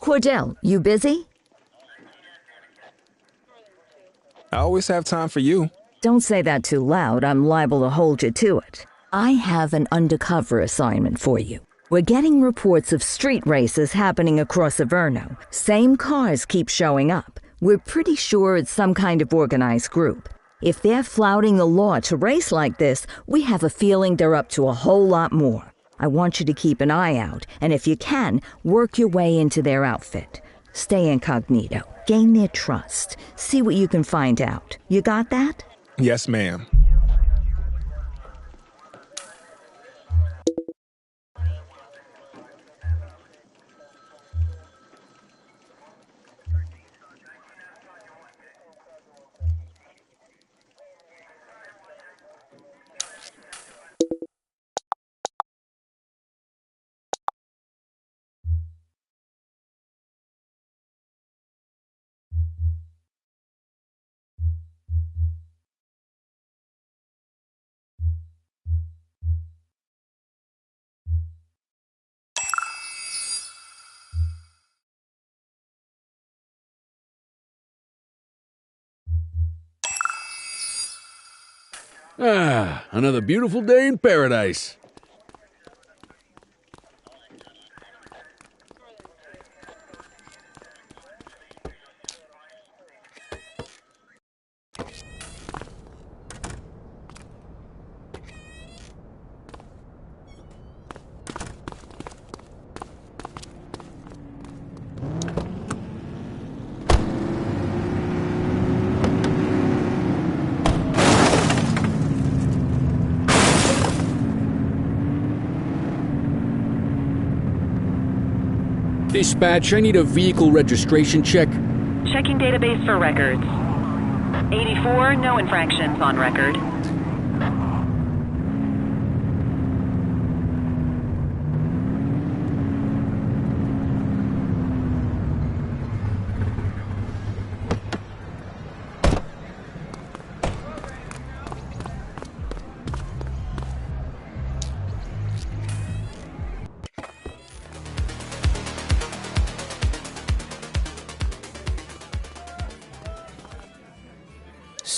Cordell, you busy? I always have time for you. Don't say that too loud. I'm liable to hold you to it. I have an undercover assignment for you. We're getting reports of street races happening across Averno. Same cars keep showing up. We're pretty sure it's some kind of organized group. If they're flouting the law to race like this, we have a feeling they're up to a whole lot more. I want you to keep an eye out, and if you can, work your way into their outfit. Stay incognito, gain their trust, see what you can find out. You got that? Yes, ma'am. Ah, another beautiful day in paradise. Dispatch, I need a vehicle registration check. Checking database for records. 84, no infractions on record.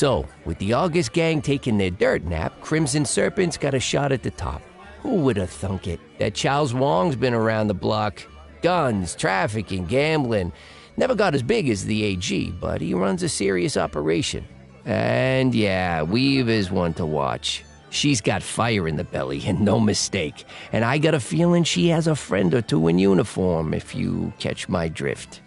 So, with the August gang taking their dirt nap, Crimson Serpent's got a shot at the top. Who would have thunk it? That Charles Wong's been around the block. Guns, trafficking, gambling. Never got as big as the AG, but he runs a serious operation. And yeah, Weave is one to watch. She's got fire in the belly, and no mistake. And I got a feeling she has a friend or two in uniform, if you catch my drift.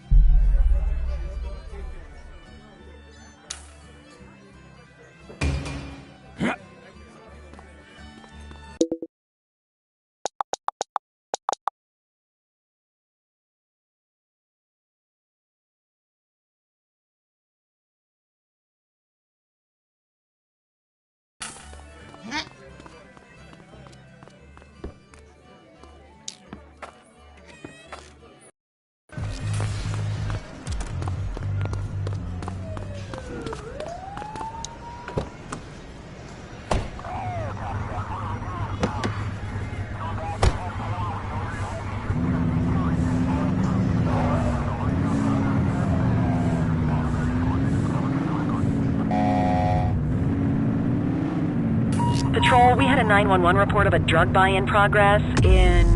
Patrol, we had a 911 report of a drug buy in progress in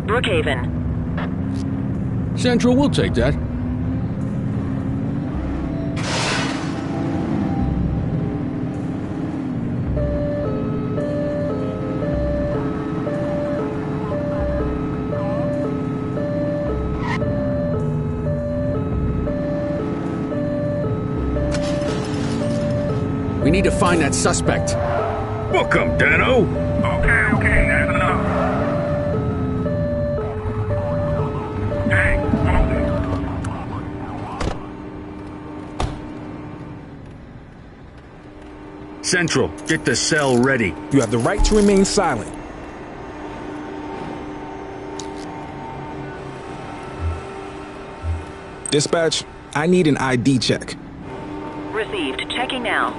Brookhaven. Central, we'll take that. We need to find that suspect. Book 'em, Dano. Okay, that's enough. Hey, hold it. Central, get the cell ready. You have the right to remain silent. Dispatch, I need an ID check. Received. Checking now.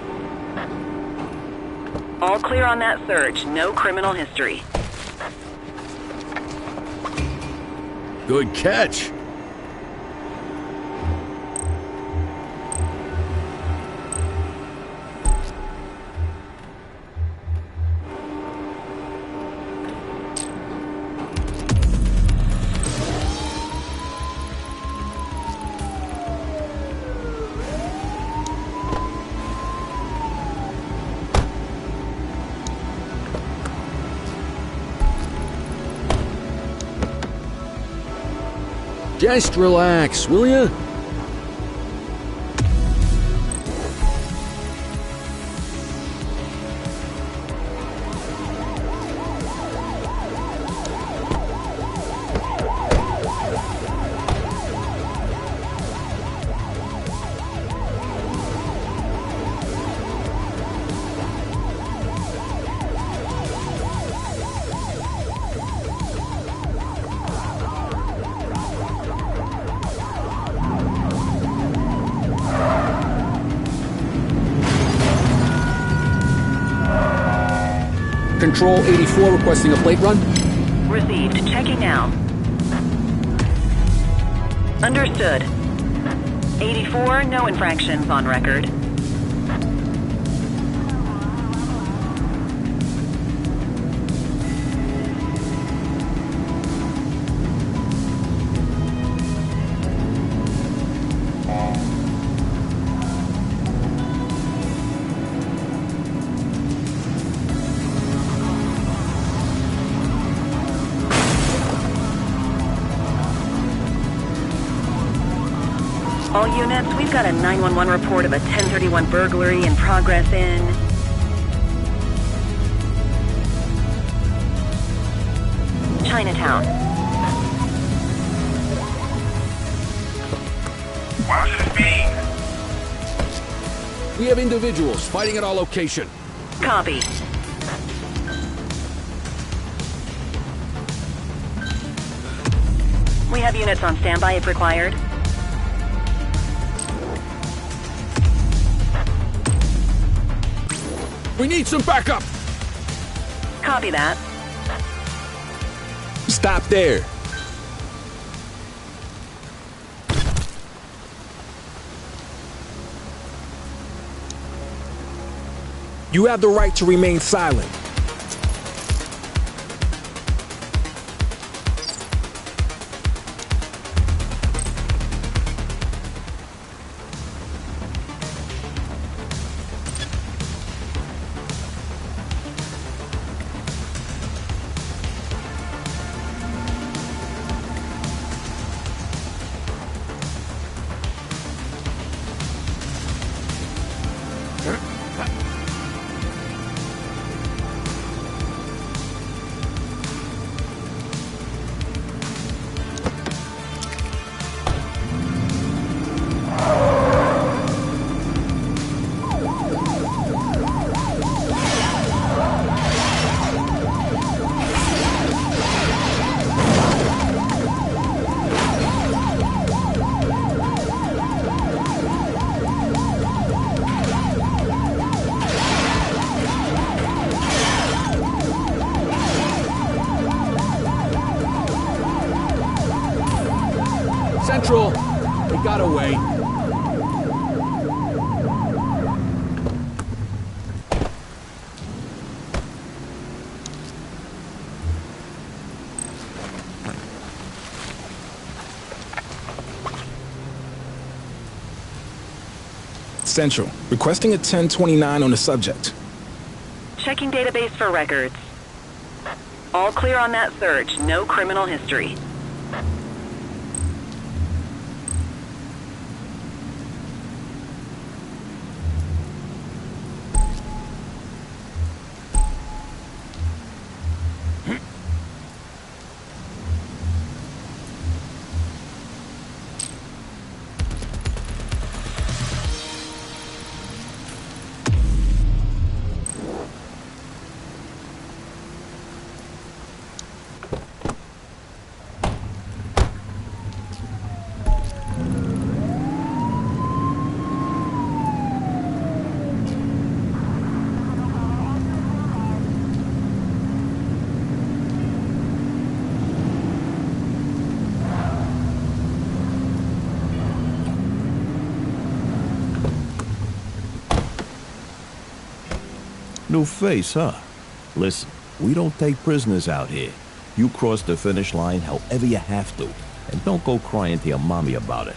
All clear on that search. No criminal history. Good catch. Just relax, will ya? Control 84 requesting a plate run. Received. Checking now. Understood. 84, no infractions on record. All units, we've got a 911 report of a 1031 burglary in progress in Chinatown. Watch the speed. We have individuals fighting at our location. Copy. We have units on standby if required. We need some backup! Copy that. Stop there. You have the right to remain silent. Central, we got away. Central, requesting a 1029 on the subject. Checking database for records. All clear on that search. No criminal history. New face, huh? Listen, we don't take prisoners out here. You cross the finish line however you have to, and don't go crying to your mommy about it.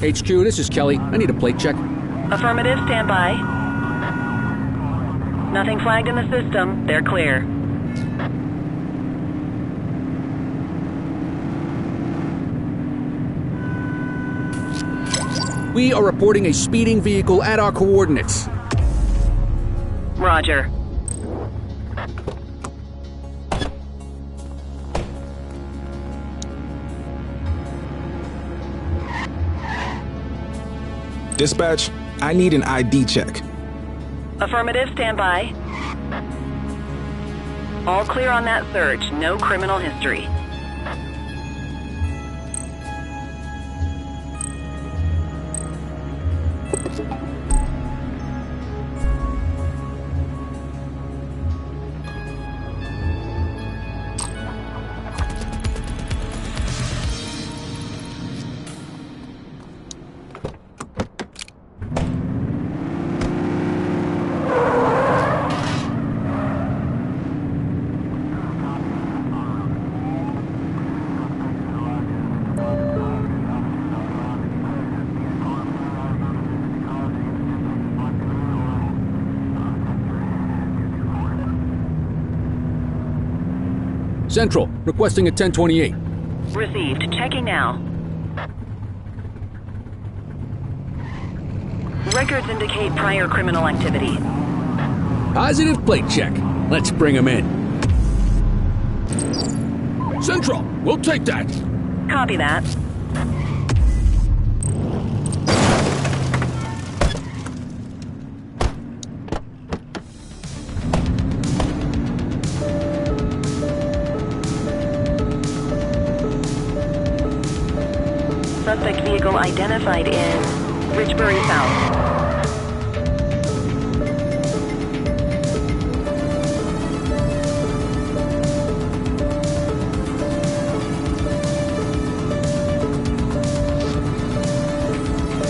HQ, this is Kelly. I need a plate check. Affirmative, stand by. Nothing flagged in the system. They're clear. We are reporting a speeding vehicle at our coordinates. Roger. Dispatch, I need an ID check. Affirmative, stand by. All clear on that search, no criminal history. Central, requesting a 1028. Received. Checking now. Records indicate prior criminal activity. Positive plate check. Let's bring him in. Central, we'll take that. Copy that. Suspect vehicle identified in Richbury South.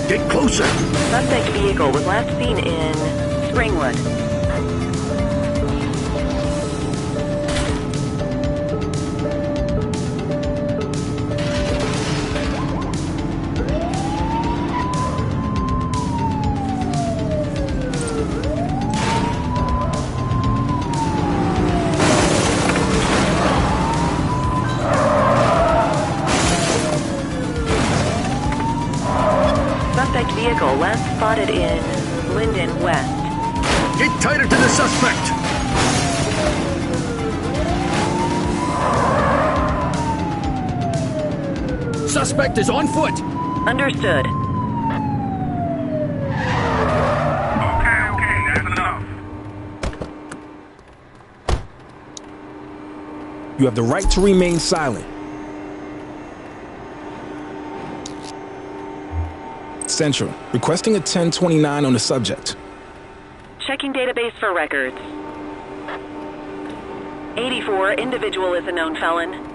Get closer. Suspect vehicle was last seen in Springwood. Suspect vehicle last spotted in Linden West. Get tighter to the suspect. Suspect is on foot. Understood. Okay, that's enough. You have the right to remain silent. Central, requesting a 1029 on the subject. Checking database for records. 84, individual is a known felon.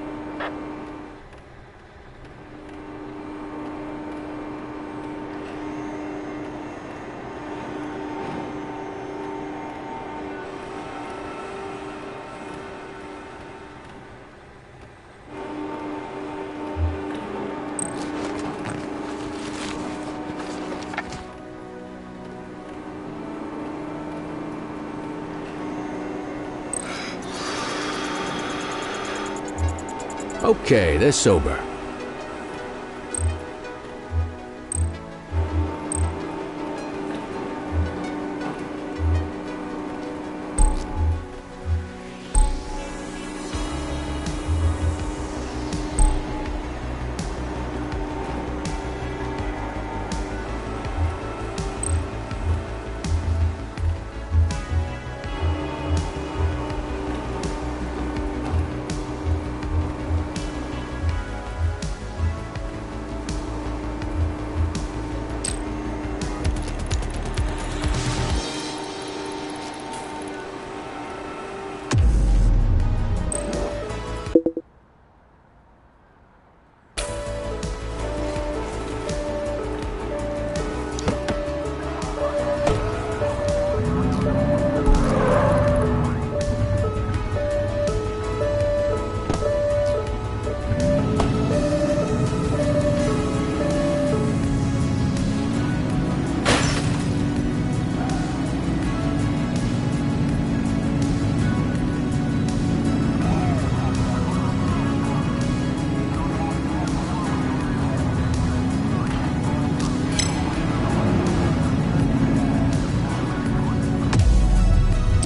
Okay, they're sober.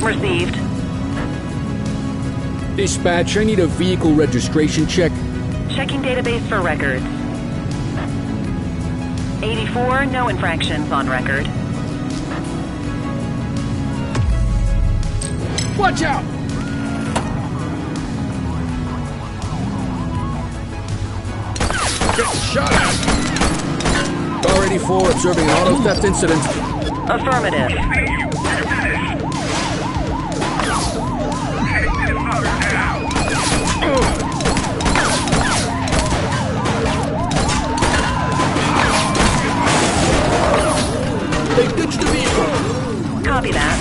Received. Dispatch, I need a vehicle registration check. Checking database for records. 84, no infractions on record. Watch out! Getting shot at! Car 84 observing an auto theft incident. Affirmative. They ditched the vehicle! Copy that.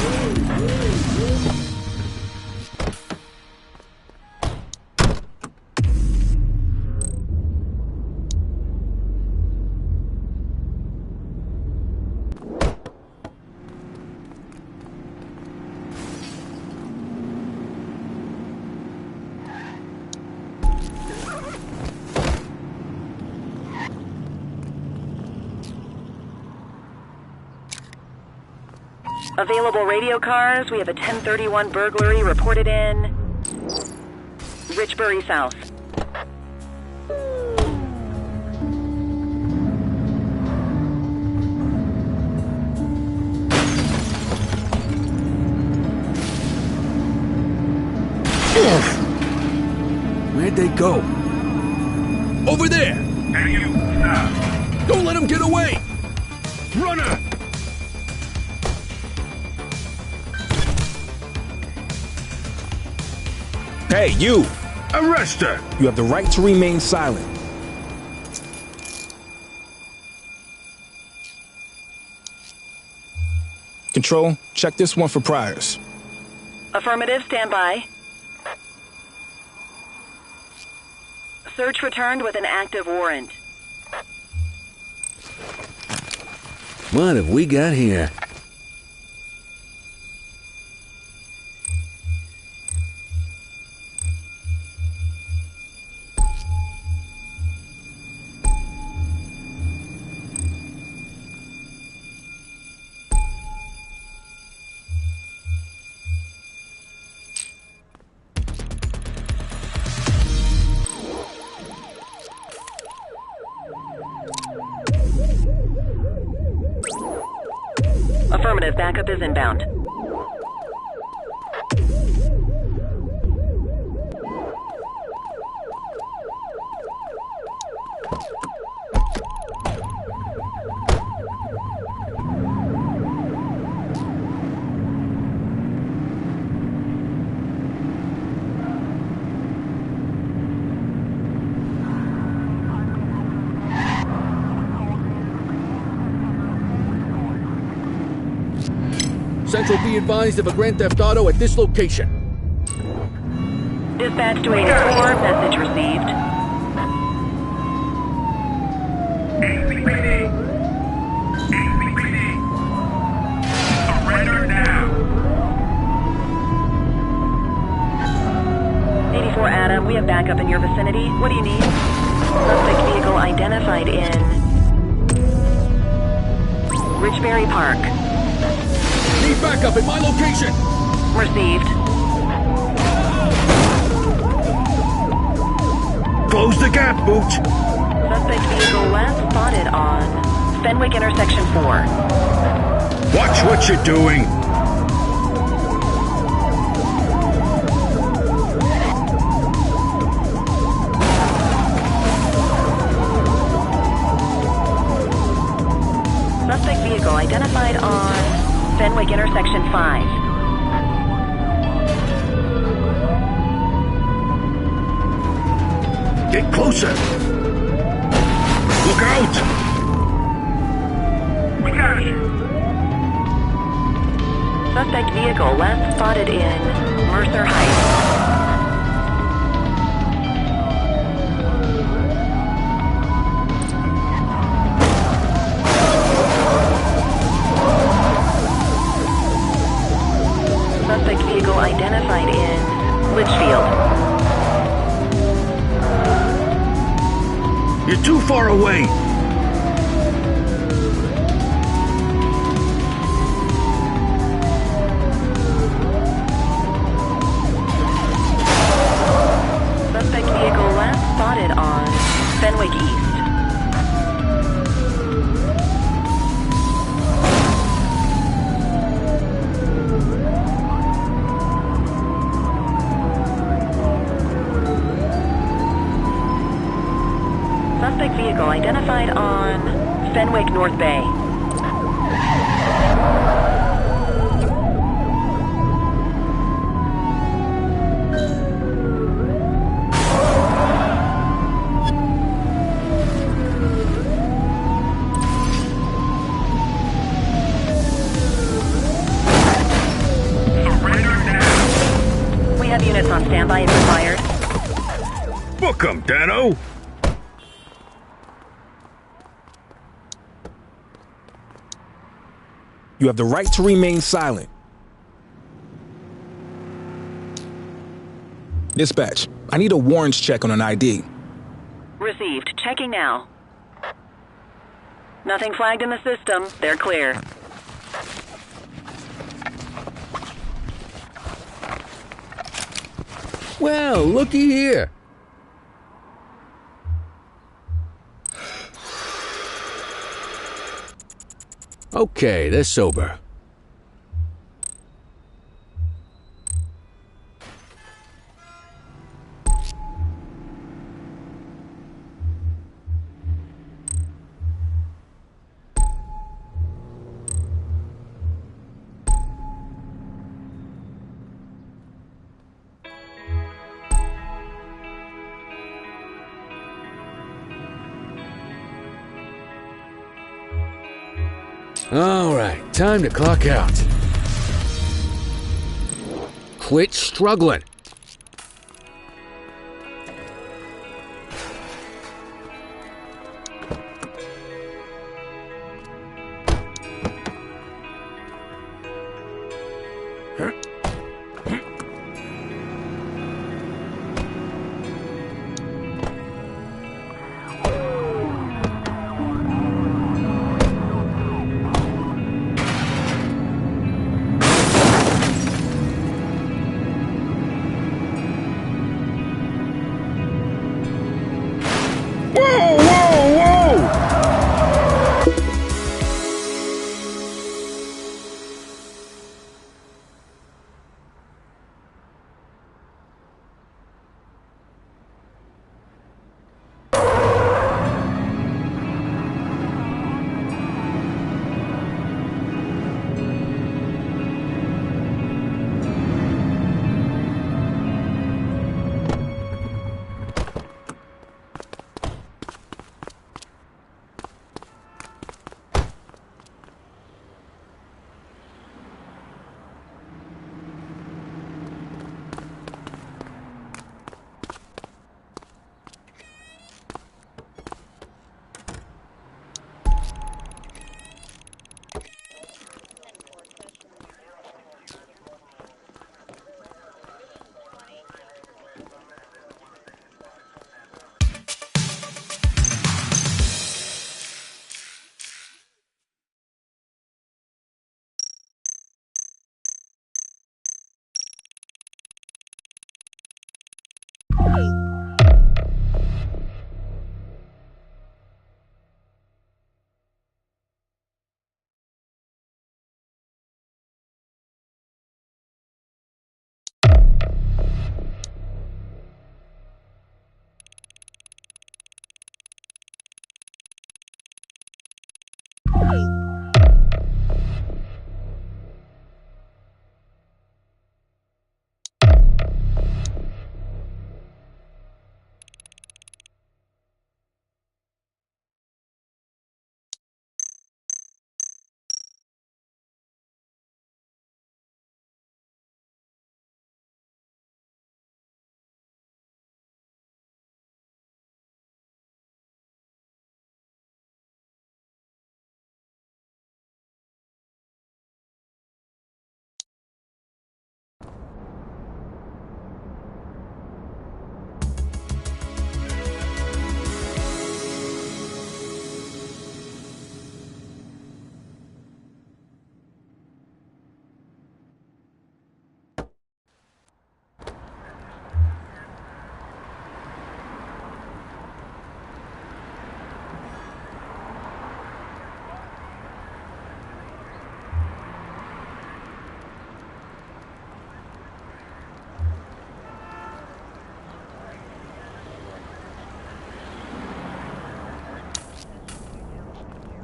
Available radio cars. We have a 1031 burglary reported in Richbury South. Where'd they go? Over there! Hey, you, stop. Don't let them get away! Runner! Hey, you! Arrest her! You have the right to remain silent. Control, check this one for priors. Affirmative, stand by. Search returned with an active warrant. What have we got here? Affirmative, backup is inbound. Central be advised of a Grand Theft Auto at this location. Dispatch to 84, message received. ACPD! ACPD! Surrender now! 84 Adam, we have backup in your vicinity. What do you need? Suspect vehicle identified in Richbury Park. Need backup at my location! Received. Close the gap, Booch! Suspect vehicle last spotted on Fenwick intersection 4. Watch what you're doing! Suspect vehicle identified on Fenwick intersection 5. Get closer! Look out! We got you! Suspect vehicle last spotted in Mercer Heights. Suspect vehicle identified in Litchfield. You're too far away! Suspect vehicle last spotted on Fenwick East. suspect vehicle identified on Fenwick North Bay. We have units on standby if required. Book 'em, Dano! You have the right to remain silent. Dispatch, I need a warrants check on an ID. Received. Checking now. Nothing flagged in the system. They're clear. Well, looky here. Okay, they're sober. All right, time to clock out. Quit struggling.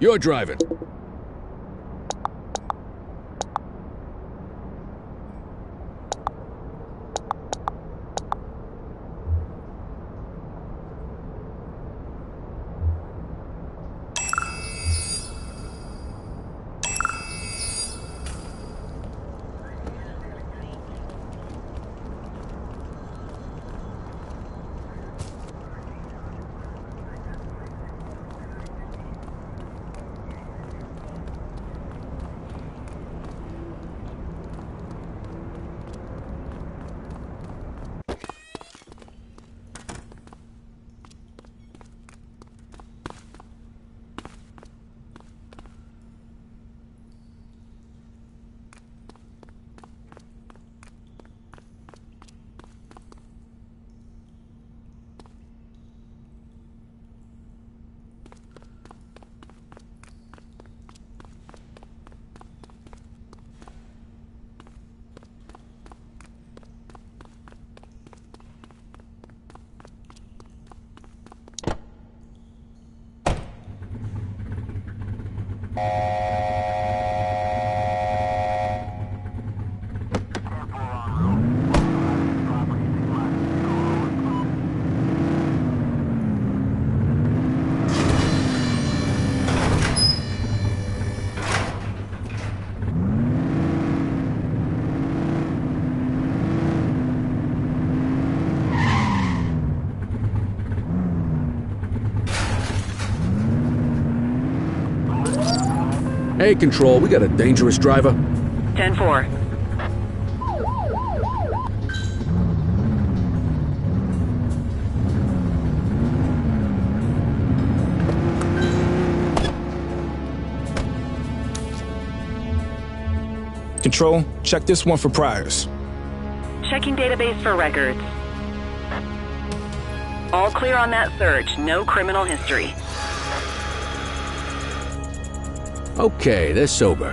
You're driving. Hey, Control, we got a dangerous driver. 10-4. Control, check this one for priors. Checking database for records. All clear on that search. No criminal history. Okay, they're sober.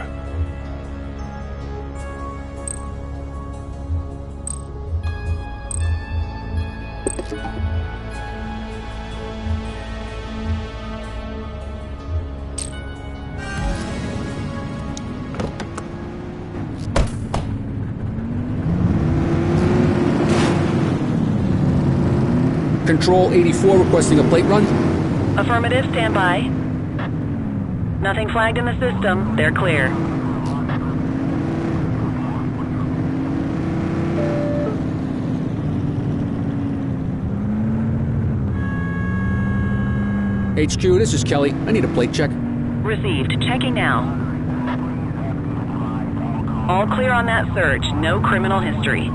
Control 84 requesting a plate run? Affirmative, stand by. Nothing flagged in the system. They're clear. HQ, this is Kelly. I need a plate check. Received. Checking now. All clear on that search. No criminal history.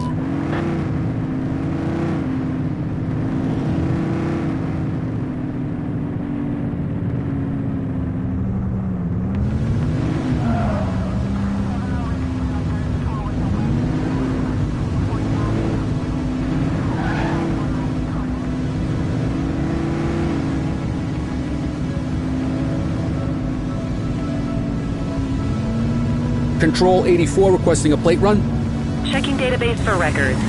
Control 84 requesting a plate run? Checking database for records.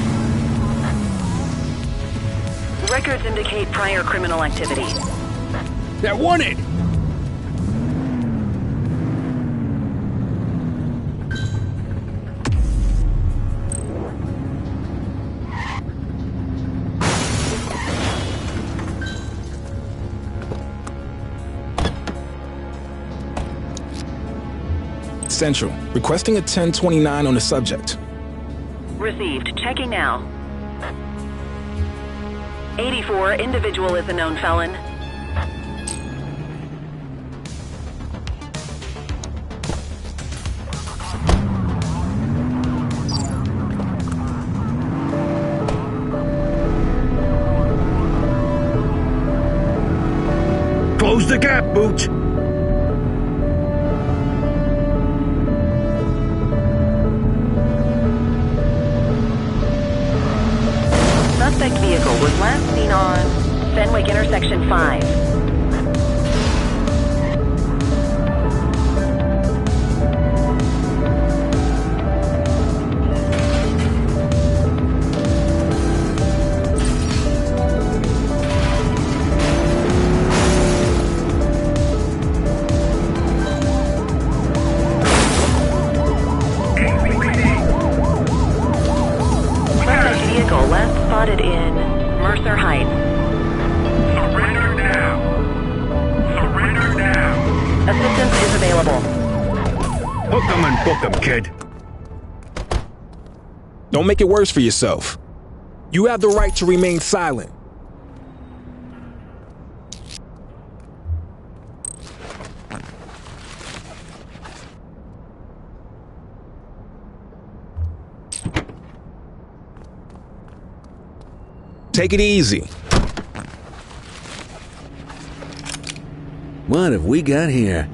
Records indicate prior criminal activity. They're wanted! Central, requesting a 1029 on the subject. Received. Checking now. 84, individual is a known felon. Close the gap, Boots. Suspect vehicle was last seen on Fenwick Intersection 5. side. Surrender now. Surrender now. Assistance is available. Hook 'em and book 'em, kid. Don't make it worse for yourself. You have the right to remain silent. Take it easy. What have we got here?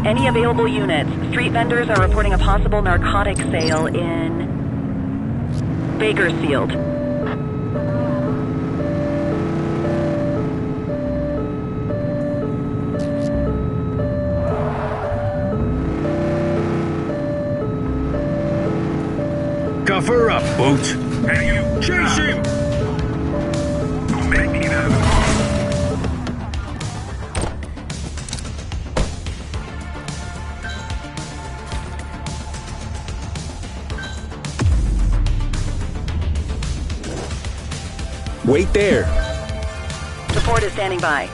Any available units? Street vendors are reporting a possible narcotic sale in Bakersfield. Cover up, Boots. Hey, you. Chase him. Don't make me out of the car. Wait there. Support is standing by.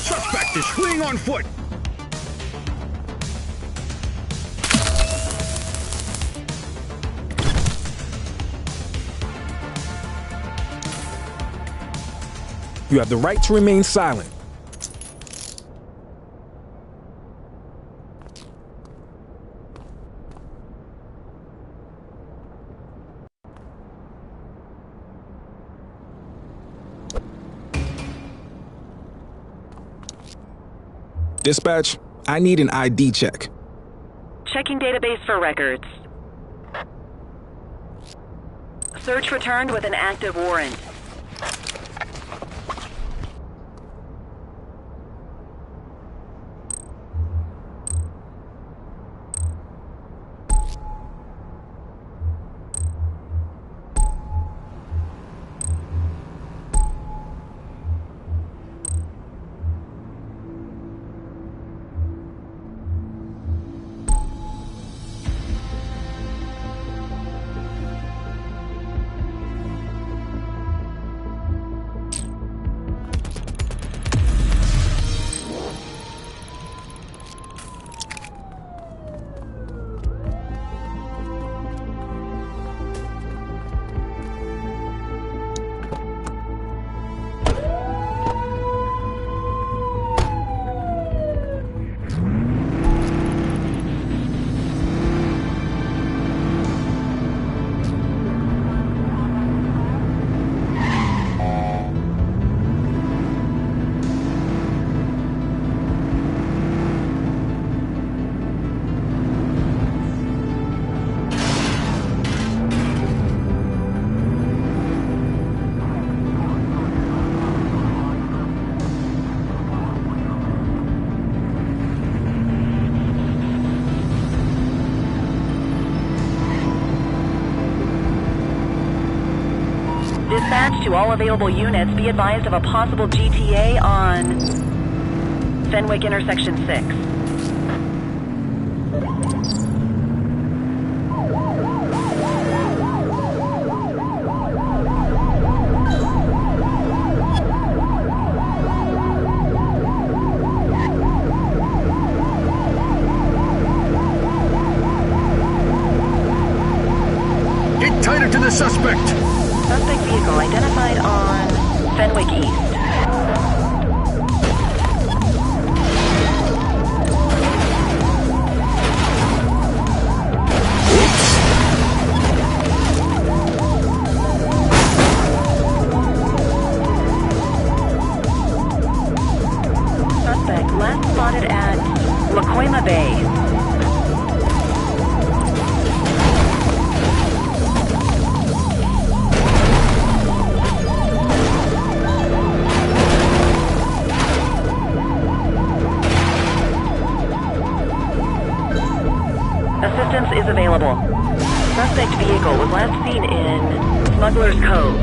Suspect is fleeing on foot. You have the right to remain silent. Dispatch, I need an ID check. Checking database for records. Search returned with an active warrant. all available units, be advised of a possible GTA on Fenwick Intersection 6. Get tighter to the suspect! Suspect vehicle identified on Fenwick East. Suspect last spotted at Lacoima Bay. Assistance is available. Suspect vehicle was last seen in Smuggler's Cove.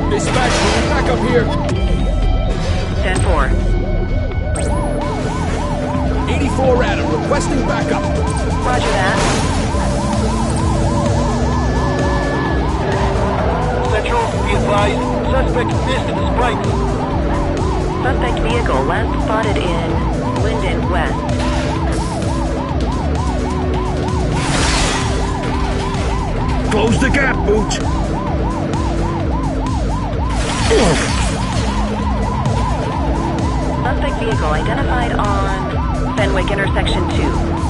Dispatch, back up here. 10-4. 84 Adam, requesting backup. Roger that. Central, be advised, suspect missed the spikes. Suspect vehicle last spotted in Linden West. Close the gap, Booch! Suspect vehicle identified on Fenwick Intersection 2.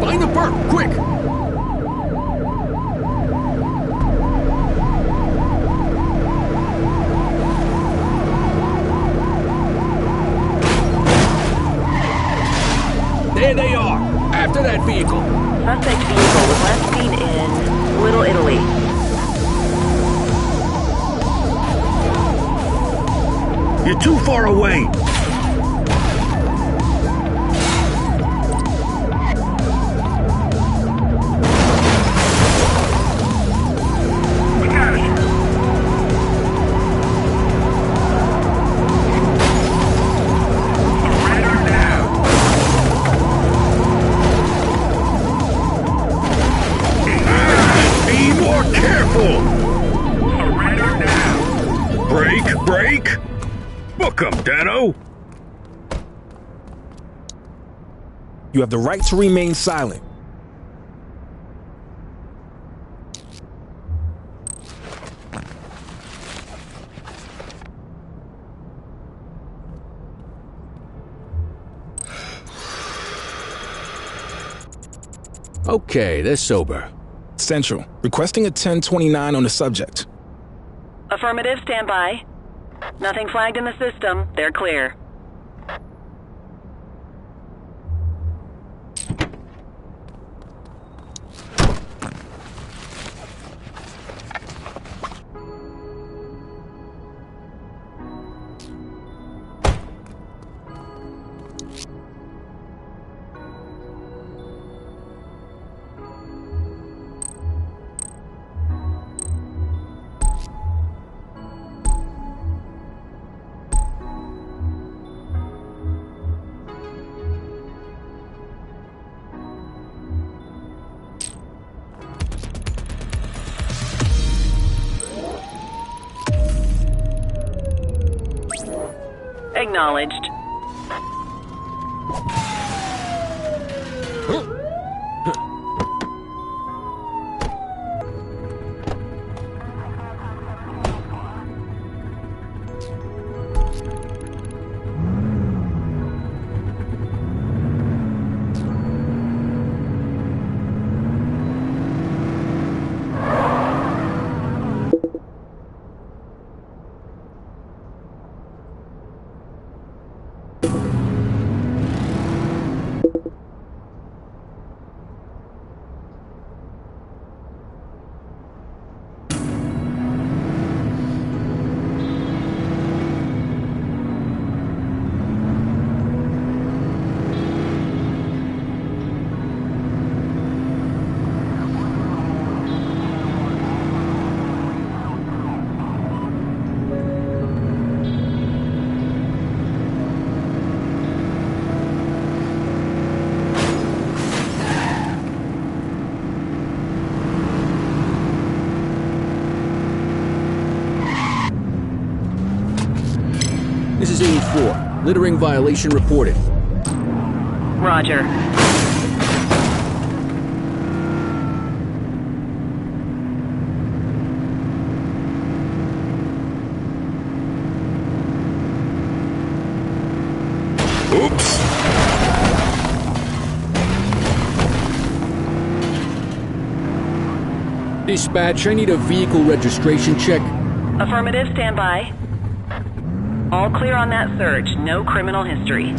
Find the perp, quick! There they are! After that vehicle! Suspect vehicle was last seen in Little Italy. You're too far away! We got it! Surrender now! Be more careful! Surrender now! Break! Book 'em, Dano! You have the right to remain silent. Okay, they're sober. Central, requesting a 1029 on the subject. Affirmative, stand by. Nothing flagged in the system. They're clear. Acknowledged. Littering violation reported. Roger. Oops. Dispatch, I need a vehicle registration check. Affirmative, stand by. All clear on that search. No criminal history.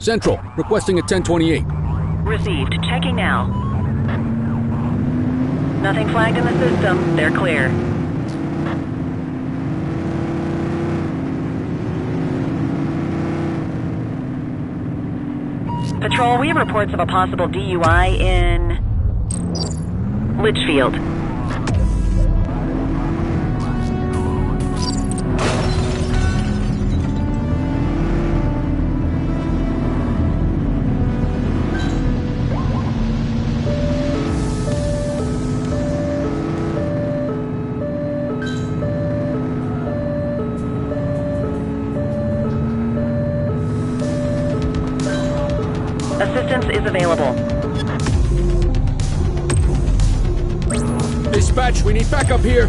Central, requesting a 1028. Received. Checking now. Nothing flagged in the system. They're clear. Patrol, we have reports of a possible DUI in Litchfield. assistance is available. Dispatch, we need backup here.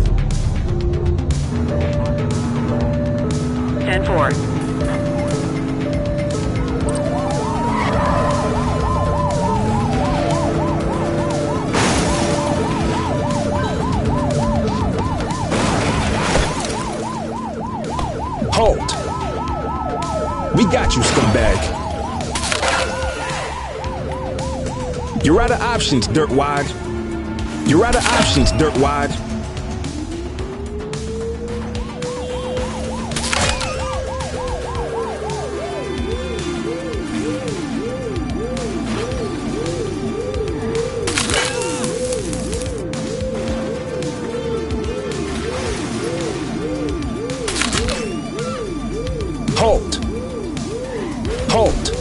10-4. Hold. We got you, scumbag. You're out of options, dirtwad. You're out of options, dirtwad. Hold. Hold.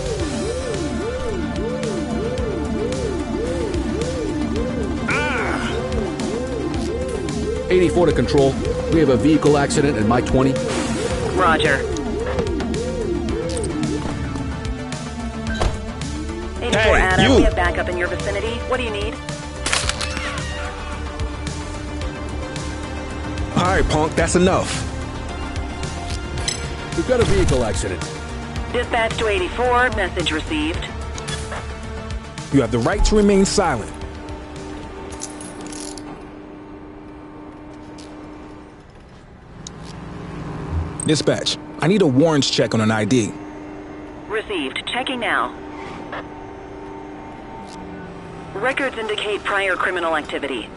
84 to control. We have a vehicle accident at my 20. Roger. 84 Hey, Adam, you. we have backup in your vicinity. What do you need? All right, punk, that's enough. We've got a vehicle accident. Dispatch to 84, message received. You have the right to remain silent. Dispatch, I need a warrants check on an ID. Received. Checking now. Records indicate prior criminal activity.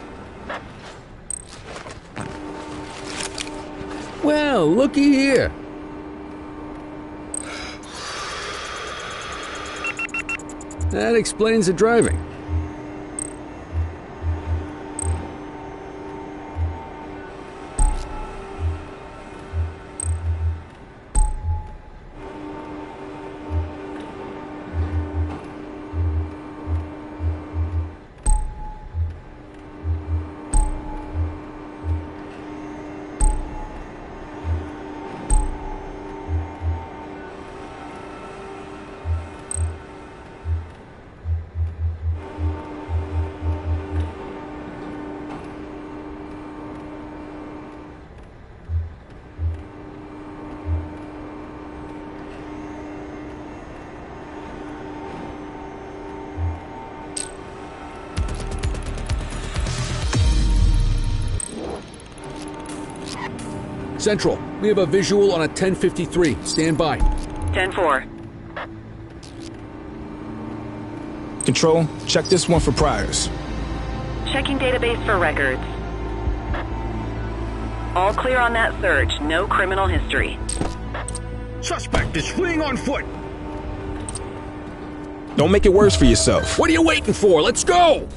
Well, looky here. That explains the driving. Central, we have a visual on a 1053. Stand by. 10-4. Control, check this one for priors. Checking database for records. All clear on that search. No criminal history. Suspect is fleeing on foot. Don't make it worse for yourself. What are you waiting for? Let's go!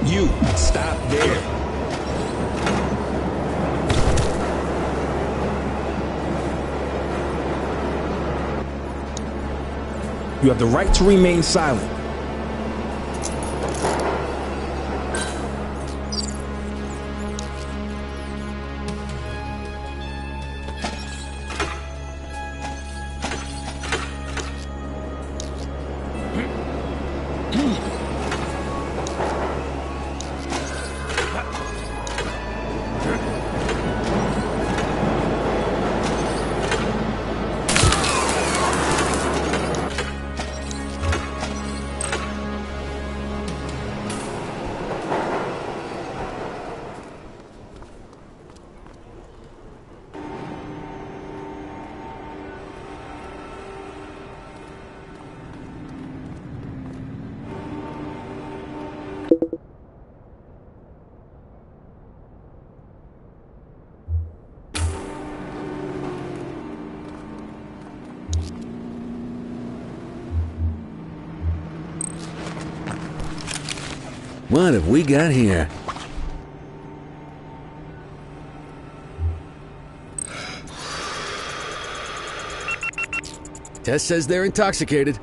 You, stop there. You have the right to remain silent. What have we got here? Test says they're intoxicated.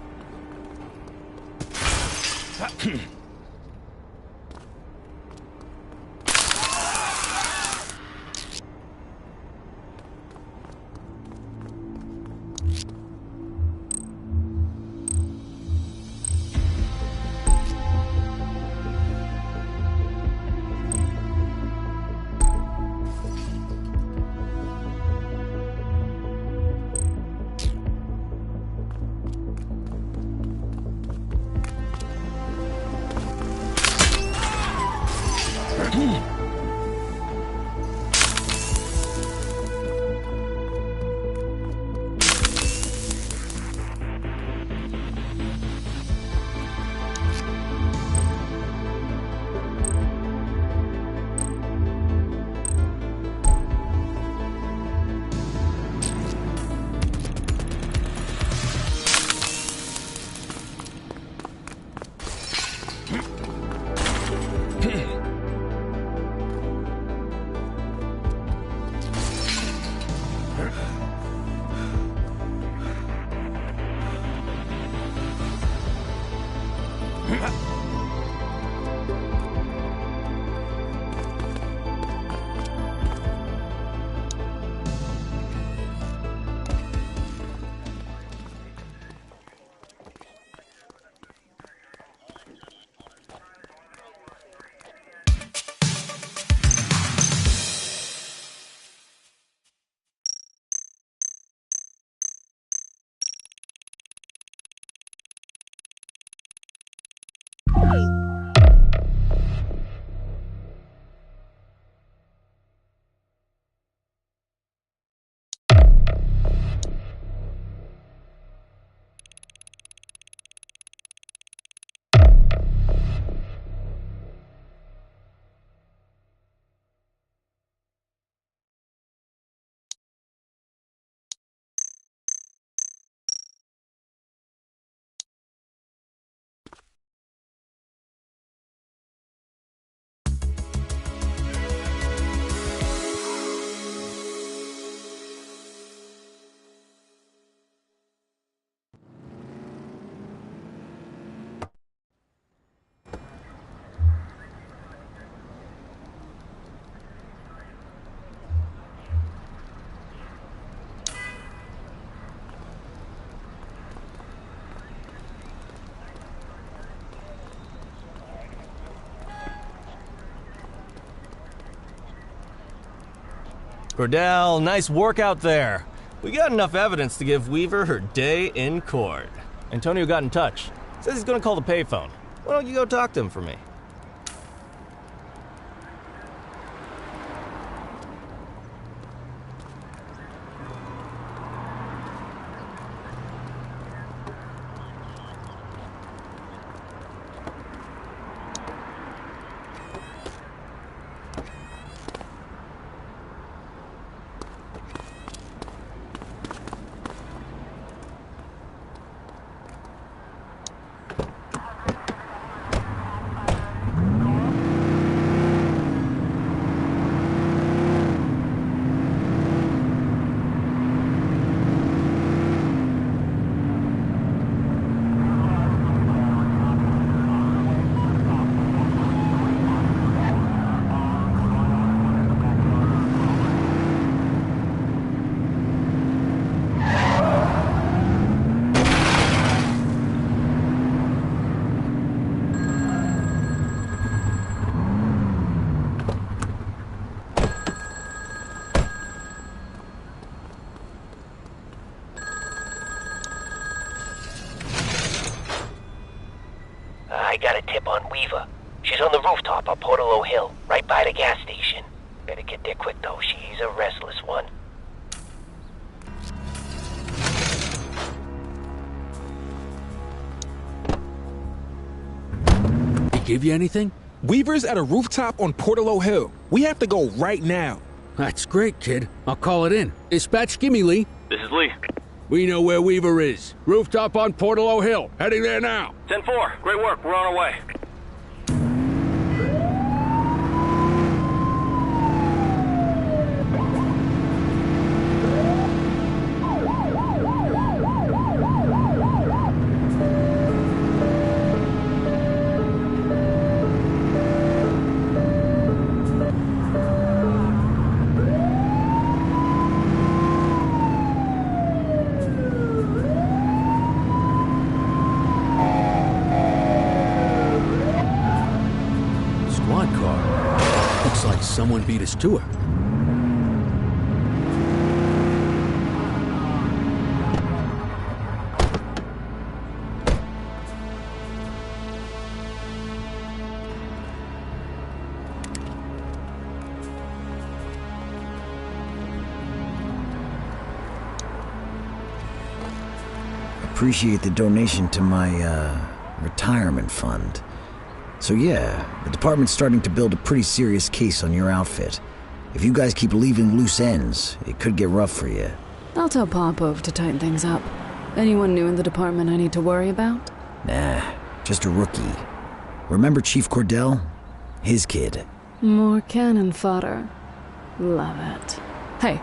Cordell, nice work out there. We got enough evidence to give Weaver her day in court. Antonio got in touch. Says he's gonna call the payphone. Why don't you go talk to him for me? I got a tip on Weaver. She's on the rooftop on Portalo Hill, right by the gas station. Better get there quick, though. She's a restless one. He give you anything? Weaver's at a rooftop on Portalo Hill. We have to go right now. That's great, kid. I'll call it in. Dispatch, gimme, Lee. This is Lee. We know where Weaver is. Rooftop on Portalo Hill. Heading there now. 10-4. Great work. We're on our way. Someone beat us to her. appreciate the donation to my, retirement fund. So yeah, the department's starting to build a pretty serious case on your outfit. If you guys keep leaving loose ends, it could get rough for you. I'll tell Popov to tighten things up. Anyone new in the department I need to worry about? Nah, just a rookie. Remember Chief Cordell? His kid. More cannon fodder. Love it. Hey,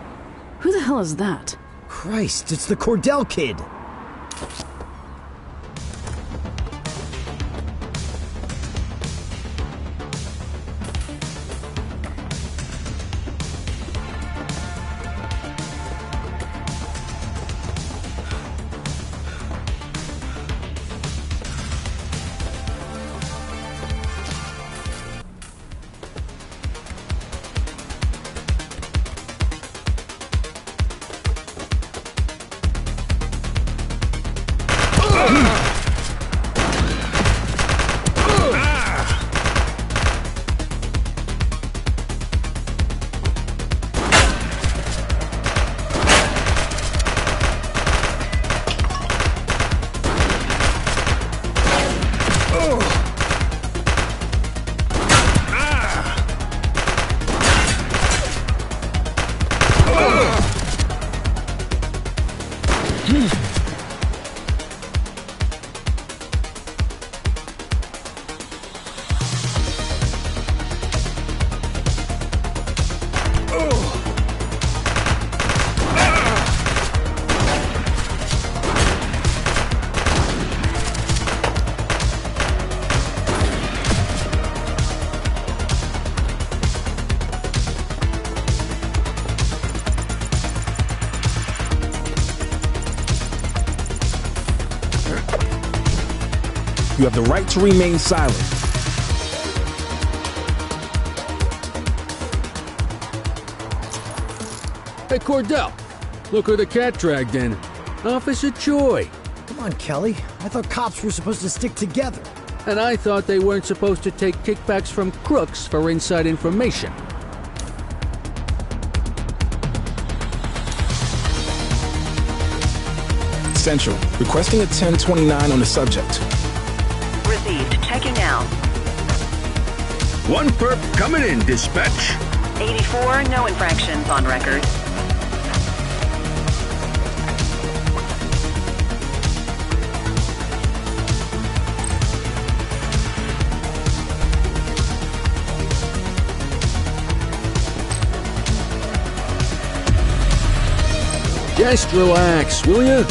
who the hell is that? Christ, it's the Cordell kid! You have the right to remain silent. Hey, Cordell, look who the cat dragged in. Officer Choi. Come on, Kelly. I thought cops were supposed to stick together. And I thought they weren't supposed to take kickbacks from crooks for inside information. Central, requesting a 1029 on the subject. Received. Checking now. One perp coming in, dispatch. 84, no infractions on record. Just relax, will you?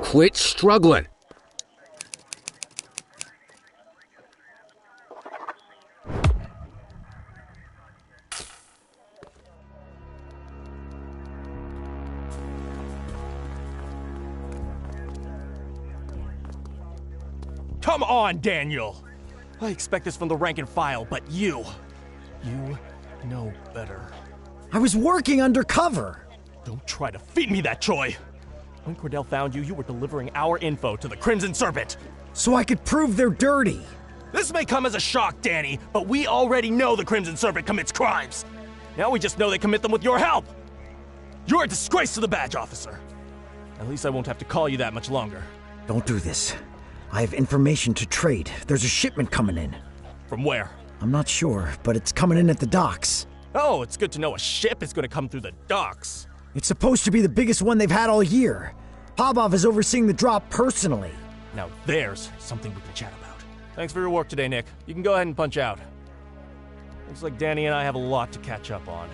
Quit struggling. Come on, Daniel! I expect this from the rank and file, but you know better. I was working undercover! Don't try to feed me that, Choi! When Cordell found you, you were delivering our info to the Crimson Serpent. So I could prove they're dirty. This may come as a shock, Danny, but we already know the Crimson Serpent commits crimes. Now we just know they commit them with your help. You're a disgrace to the badge officer. At least I won't have to call you that much longer. Don't do this. I have information to trade. There's a shipment coming in. From where? I'm not sure, but it's coming in at the docks. Oh, it's good to know a ship is going to come through the docks. It's supposed to be the biggest one they've had all year. Pavlov is overseeing the drop personally. Now there's something we can chat about. Thanks for your work today, Nick. You can go ahead and punch out. Looks like Danny and I have a lot to catch up on.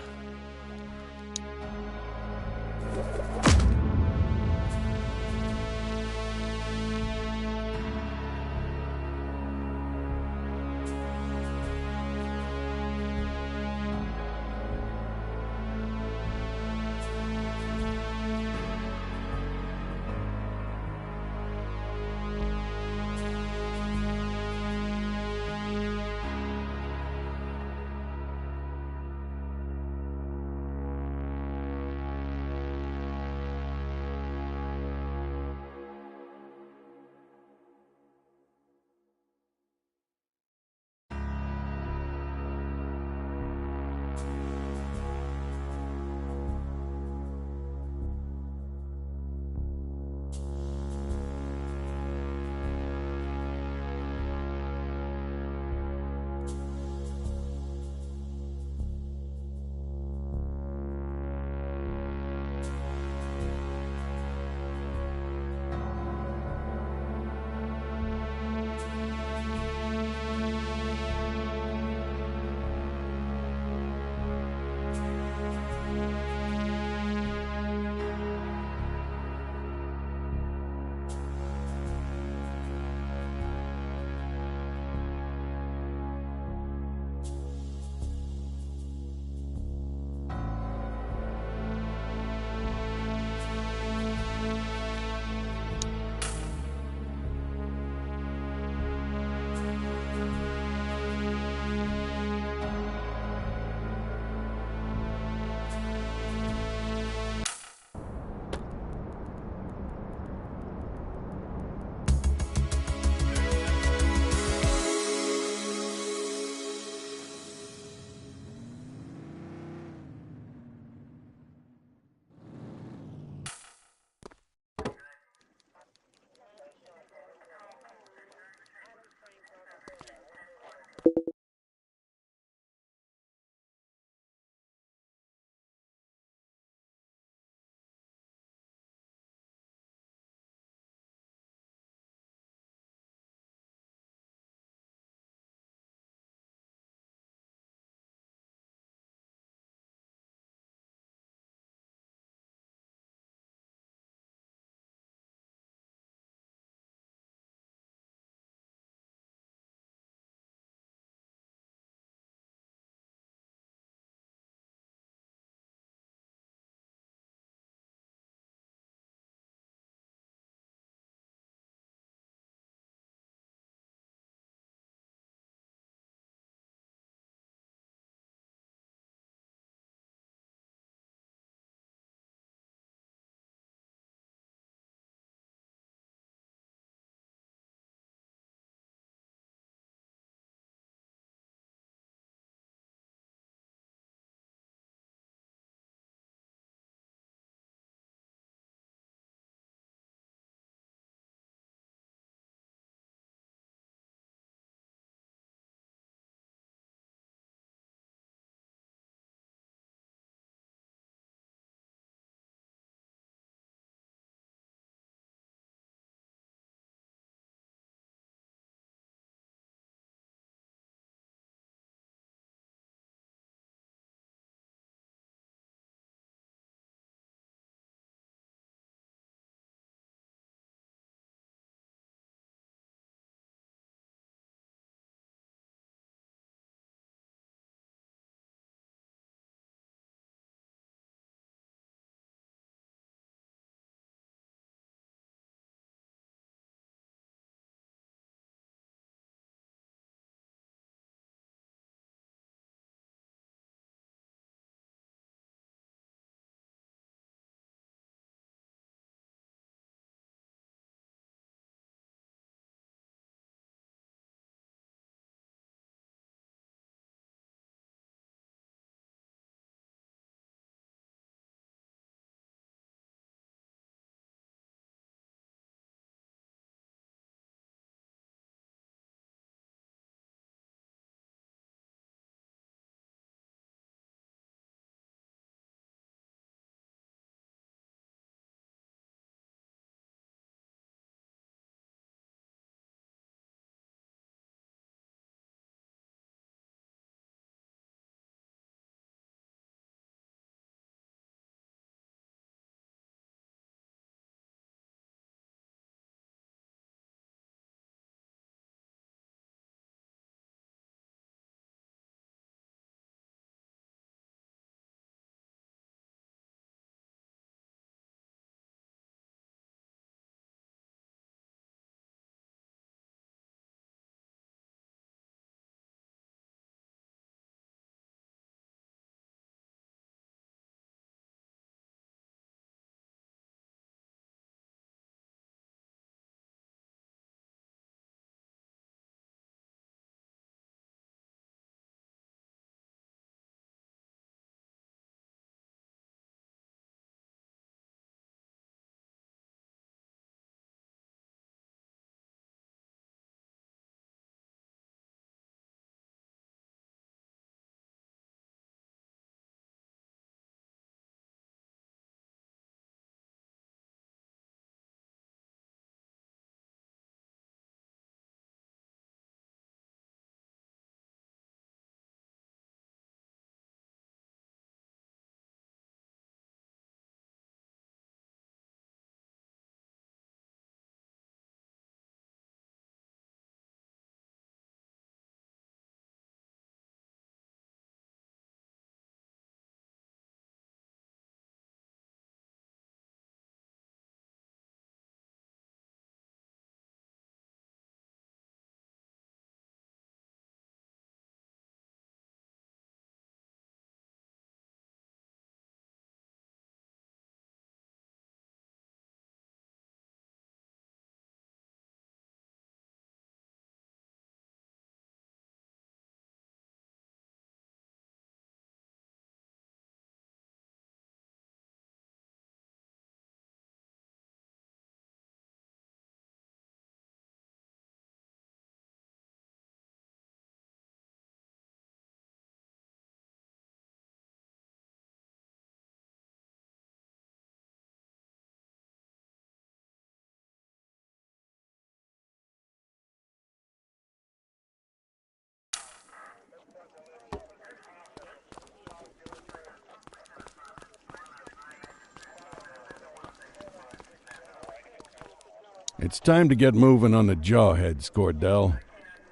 It's time to get moving on the jawheads, Cordell.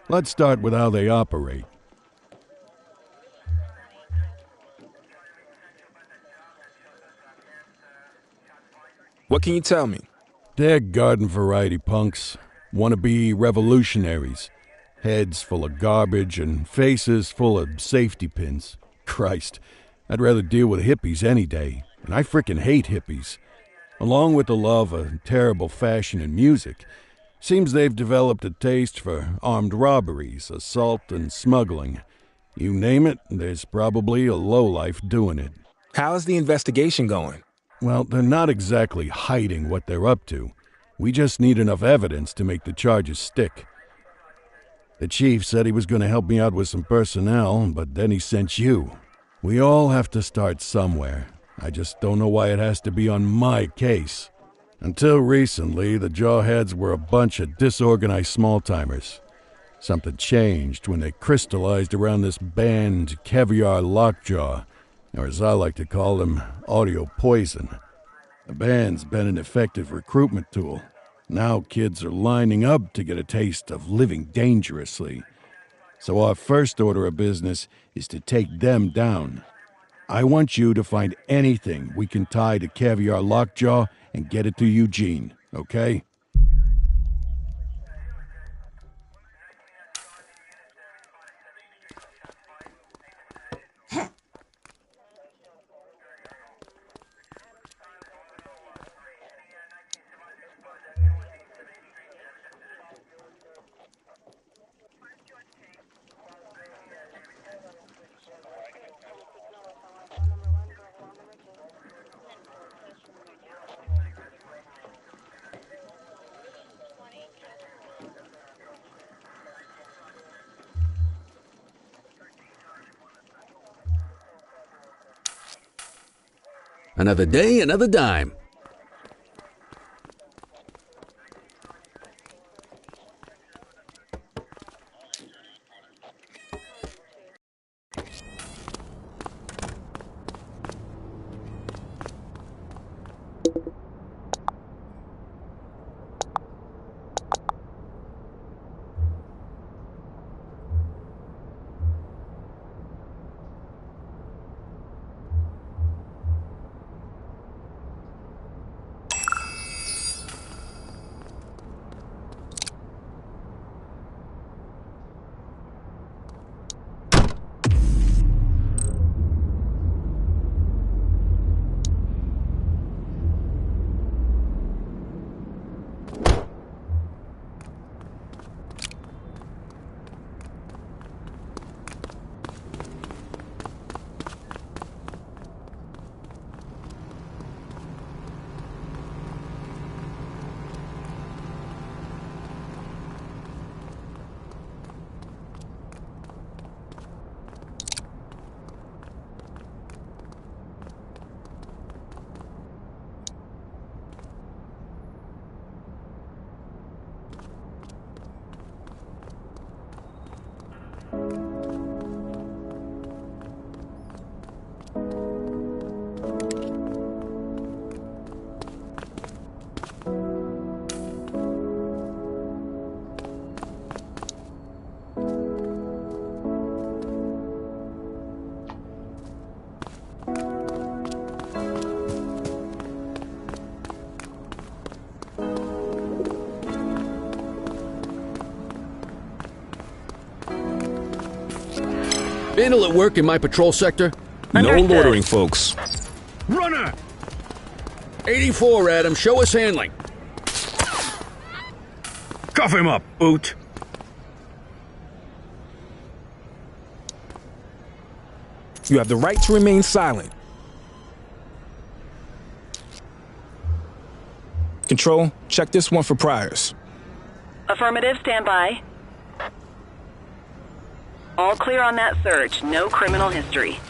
Let's start with how they operate. What can you tell me? They're garden variety punks, wannabe revolutionaries, heads full of garbage and faces full of safety pins. Christ, I'd rather deal with hippies any day, and I frickin' hate hippies. Along with the love of terrible fashion and music, seems they've developed a taste for armed robberies, assault, and smuggling. You name it, there's probably a lowlife doing it. How's the investigation going? Well, they're not exactly hiding what they're up to. We just need enough evidence to make the charges stick. The chief said he was going to help me out with some personnel, but then he sent you. We all have to start somewhere. I just don't know why it has to be on my case. Until recently, the Jawheads were a bunch of disorganized small-timers. Something changed when they crystallized around this band Caviar Lockjaw, or as I like to call them, Audio Poison. The band's been an effective recruitment tool. Now kids are lining up to get a taste of living dangerously. So our first order of business is to take them down. I want you to find anything we can tie to Caviar Lockjaw and get it to Eugene, okay? Another day, another dime. Vandal at work in my patrol sector? No loitering, folks. Runner! 84, Adam. Show us handling. Cuff him up, Boot. You have the right to remain silent. Control, check this one for priors. Affirmative, stand by. All clear on that search. No criminal history.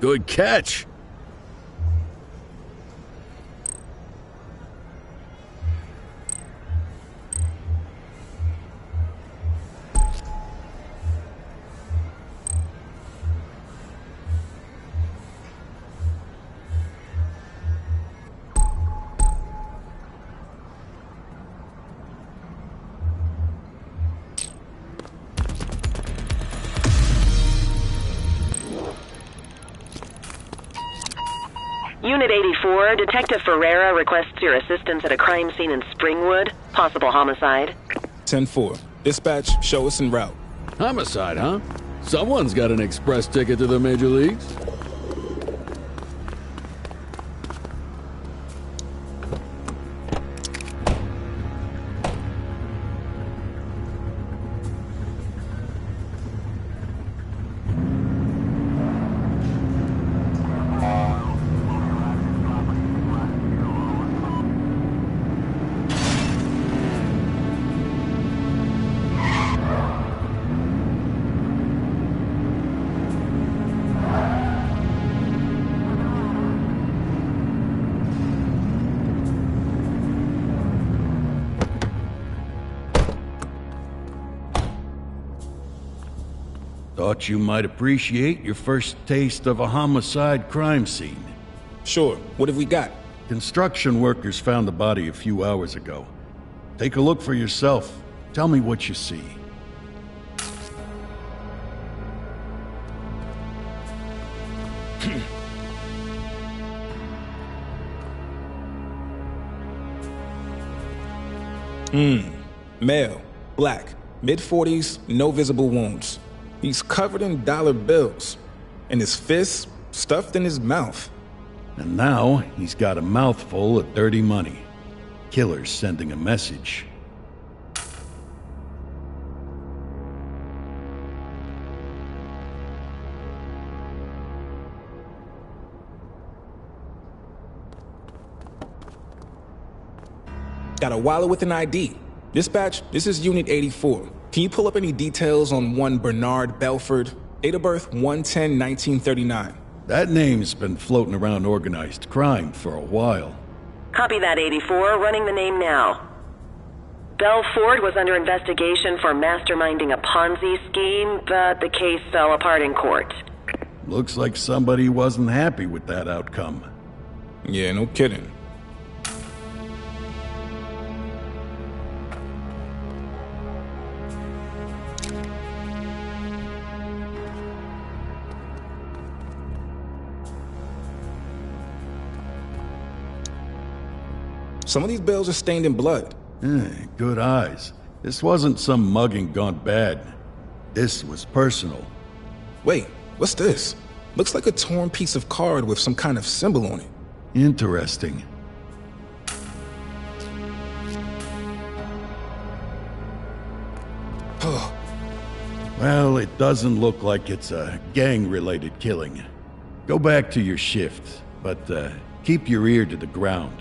Good catch. Unit 84, Detective Ferreira requests your assistance at a crime scene in Springwood. Possible homicide. 10-4. Dispatch, show us en route. Homicide, huh? Someone's got an express ticket to the major leagues. Thought you might appreciate your first taste of a homicide crime scene. Sure. What have we got? Construction workers found the body a few hours ago. Take a look for yourself. Tell me what you see. Male, black, mid-40s, no visible wounds. He's covered in dollar bills, and his fists stuffed in his mouth. And now he's got a mouthful of dirty money. Killer's sending a message. Got a wallet with an ID. Dispatch, this is Unit 84. Can you pull up any details on one Bernard Belford? Date of birth 1/10/1939. That name's been floating around organized crime for a while. Copy that, 84. Running the name now. Belford was under investigation for masterminding a Ponzi scheme, but the case fell apart in court. Looks like somebody wasn't happy with that outcome. Yeah, no kidding. Some of these bills are stained in blood. Good eyes. This wasn't some mugging gone bad. This was personal. Wait, what's this? Looks like a torn piece of card with some kind of symbol on it. Interesting. Well, it doesn't look like it's a gang-related killing. Go back to your shift, but keep your ear to the ground.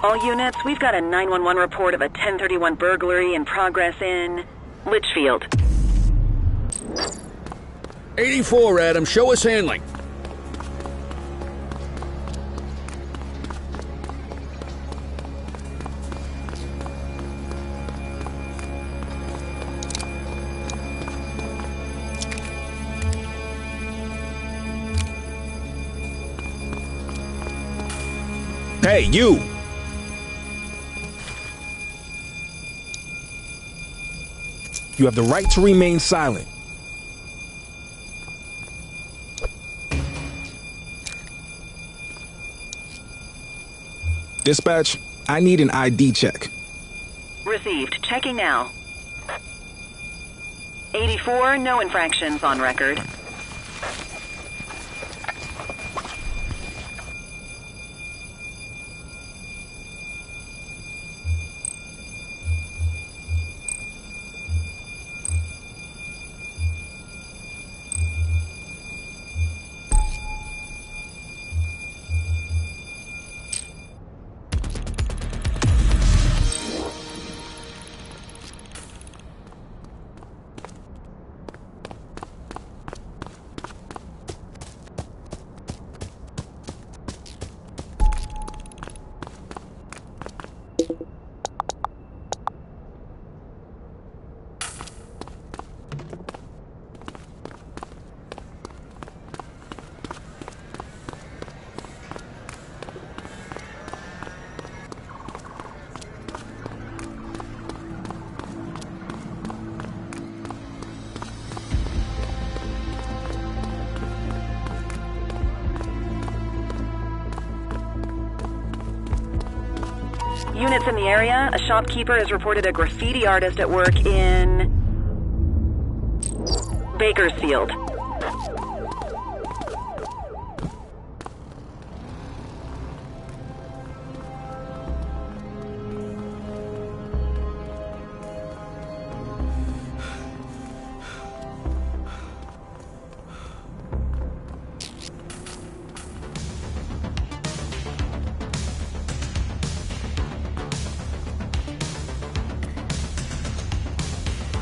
All units, we've got a 911 report of a 1031 burglary in progress in Litchfield. 84, Adam. Show us handling. Hey, you! You have the right to remain silent. Dispatch, I need an ID check. Received. Checking now. 84, no infractions on record. Units in the area, a shopkeeper has reported a graffiti artist at work in Bakersfield.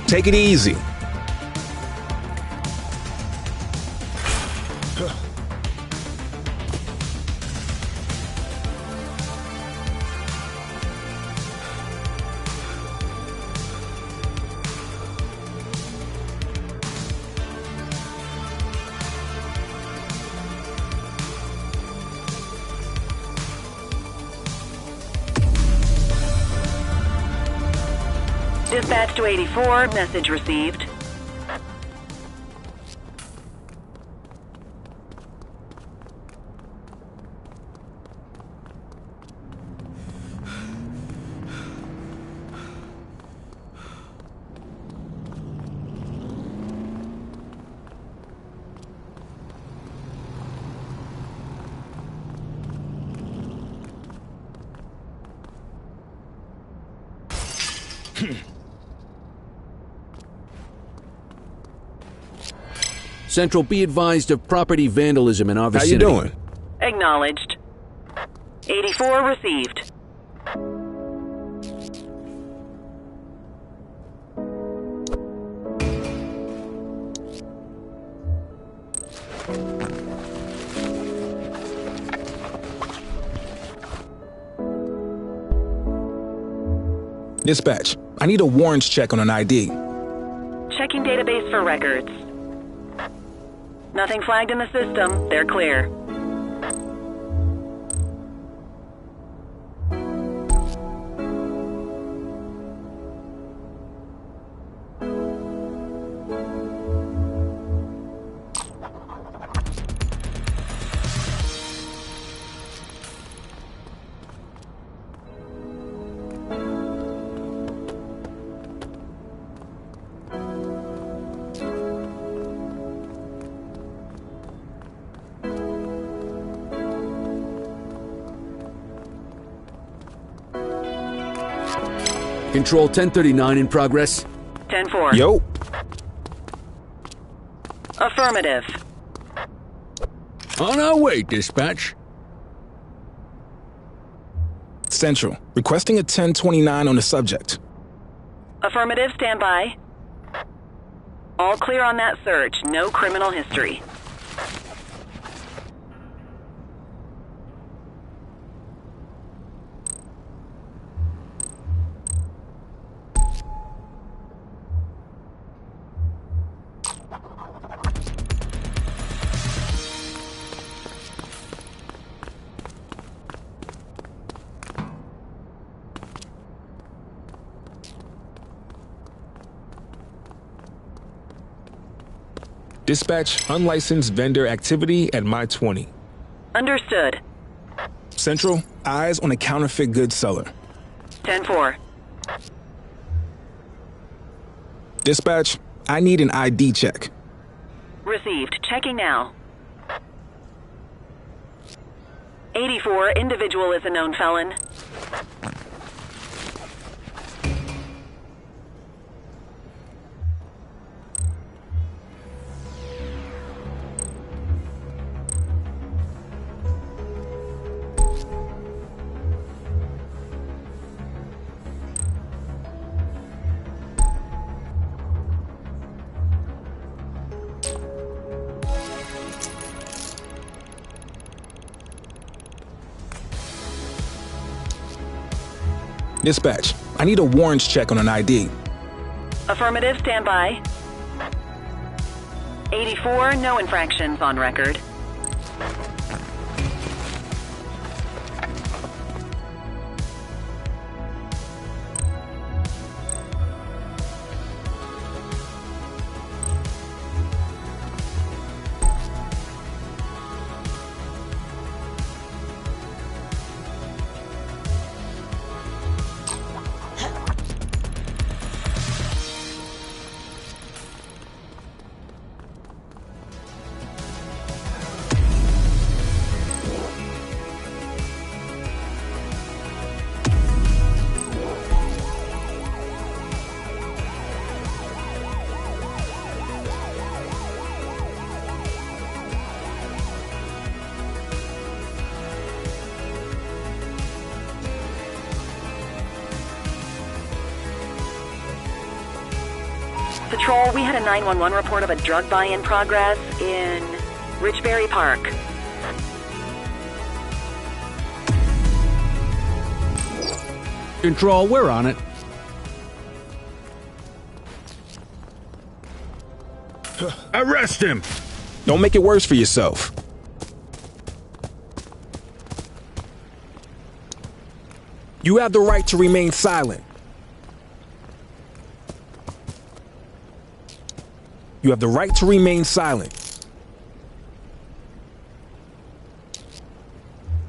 Take it easy. Dispatch to 84, message received. Central, be advised of property vandalism in our vicinity. How you doing? Acknowledged. 84 received. Dispatch, I need a warrants check on an ID. Checking database for records. Nothing flagged in the system. They're clear. Control 1039 in progress. 10-4. Yo. Affirmative. On our way, dispatch. Central, requesting a 1029 on the subject. Affirmative, stand by. All clear on that search. No criminal history. Dispatch, unlicensed vendor activity at my 20. Understood. Central, eyes on a counterfeit goods seller. 10-4. Dispatch, I need an ID check. Received. Checking now. 84, individual is a known felon. Dispatch, I need a warrants check on an ID. Affirmative, stand by. 84, no infractions on record. Control, we had a 911 report of a drug buy in progress in Richberry Park. Control, we're on it. Arrest him! Don't make it worse for yourself. You have the right to remain silent. You have the right to remain silent.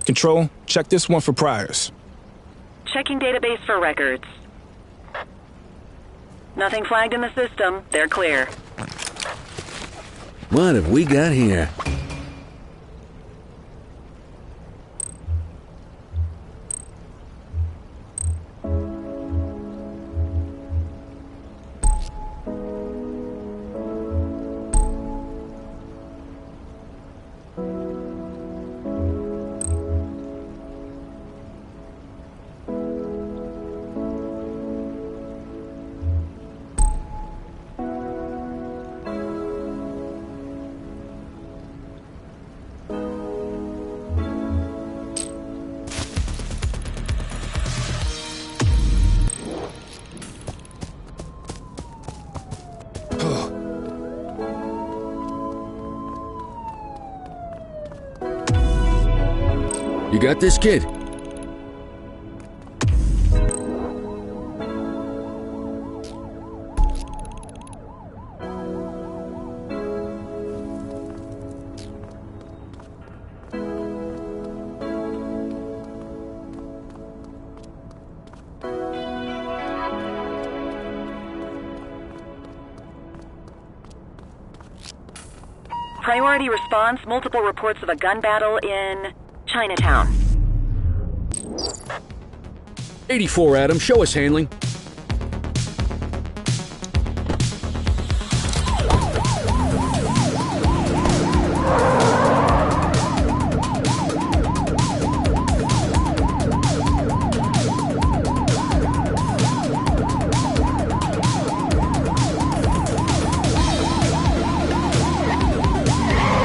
Control, check this one for priors. Checking database for records. Nothing flagged in the system. They're clear. What have we got here? You got this, kid? Priority response, multiple reports of a gun battle in Chinatown. 84, Adam. Show us handling.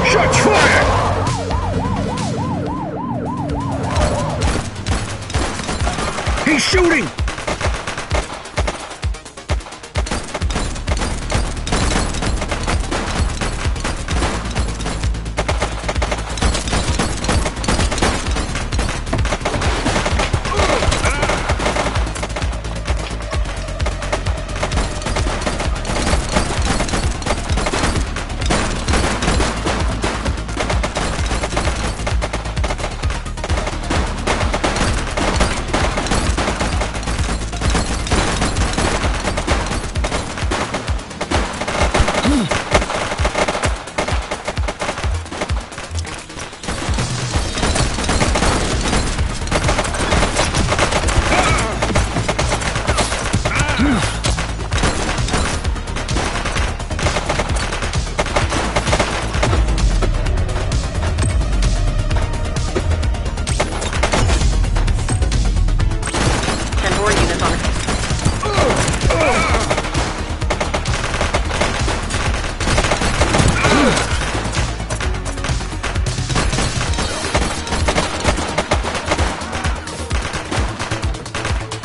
Shots fired! He's shooting!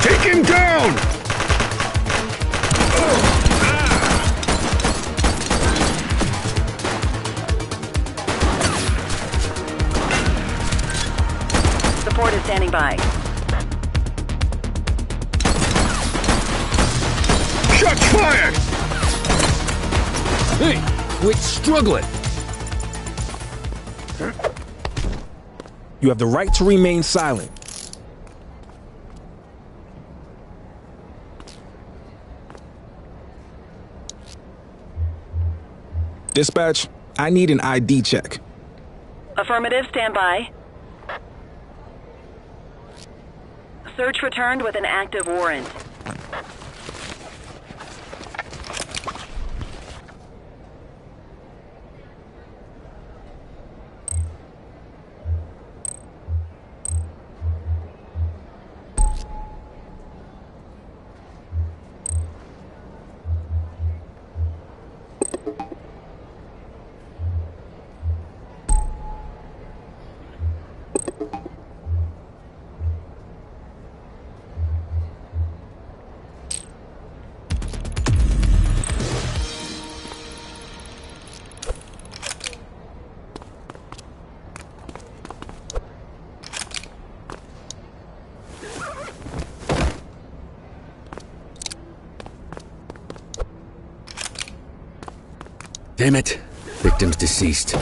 Take him down! Support is standing by. Shots fired! Hey, quit struggling! You have the right to remain silent. Dispatch, I need an ID check. Affirmative, stand by. Search returned with an active warrant. Damn it. Victim's deceased.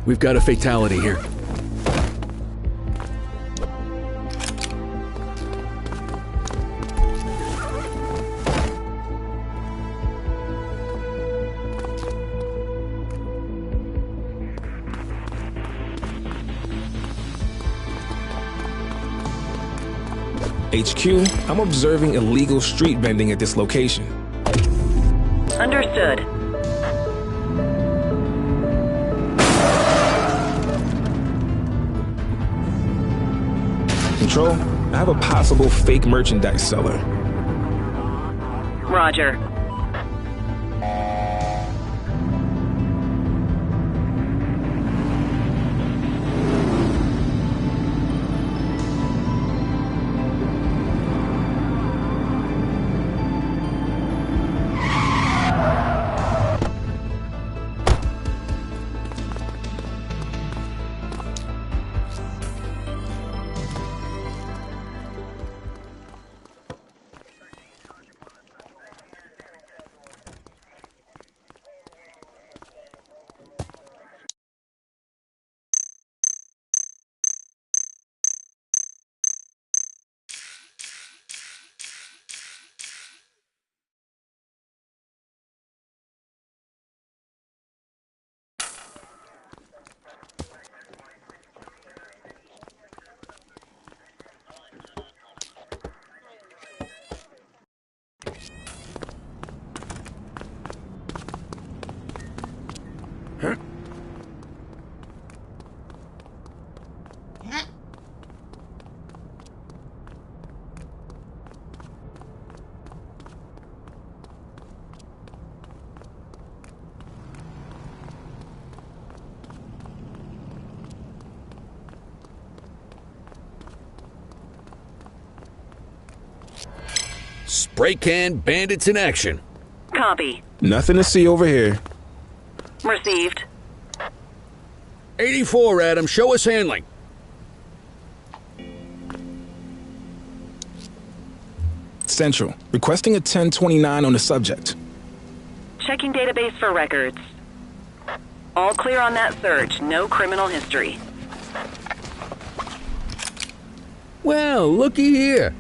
We've got a fatality here. HQ, I'm observing illegal street vending at this location. Understood. Control, I have a possible fake merchandise seller. Roger. Spray can bandits in action. Copy. Nothing to see over here. Received. 84, Adam. Show us handling. Central, requesting a 1029 on the subject. Checking database for records. All clear on that search. No criminal history. Well, looky here.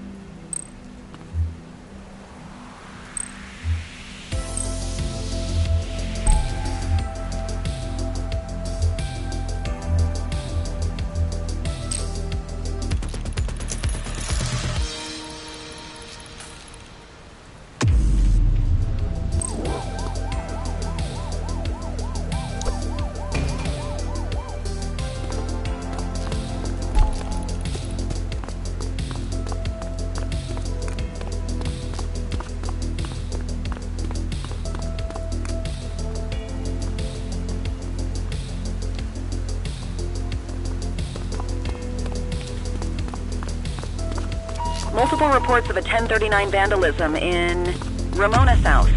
Multiple reports of a 1039 vandalism in Ramona South.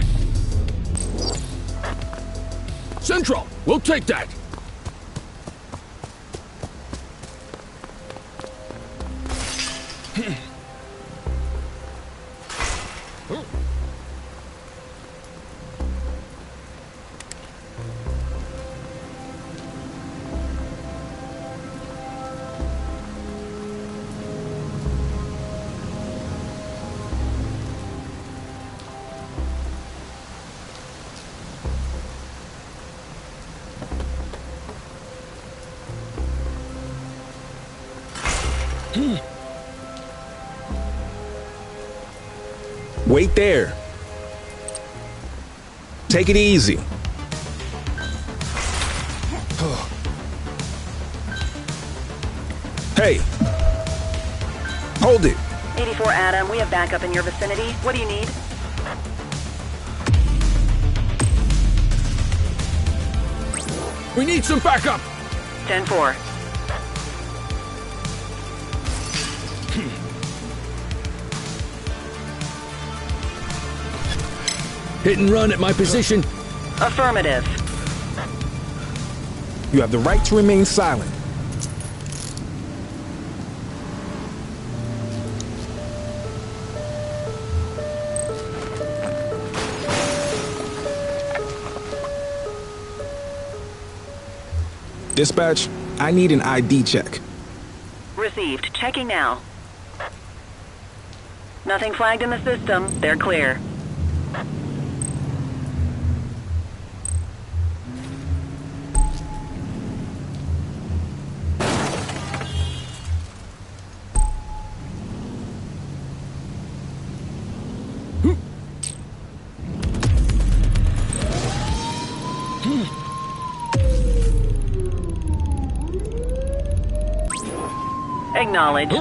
Central, we'll take that. Wait there. Take it easy. Hey. Hold it. 84 Adam, we have backup in your vicinity. What do you need? We need some backup. 10-4. Hit and run at my position. Affirmative. You have the right to remain silent. Dispatch, I need an ID check. Received. Checking now. Nothing flagged in the system. They're clear. Acknowledged.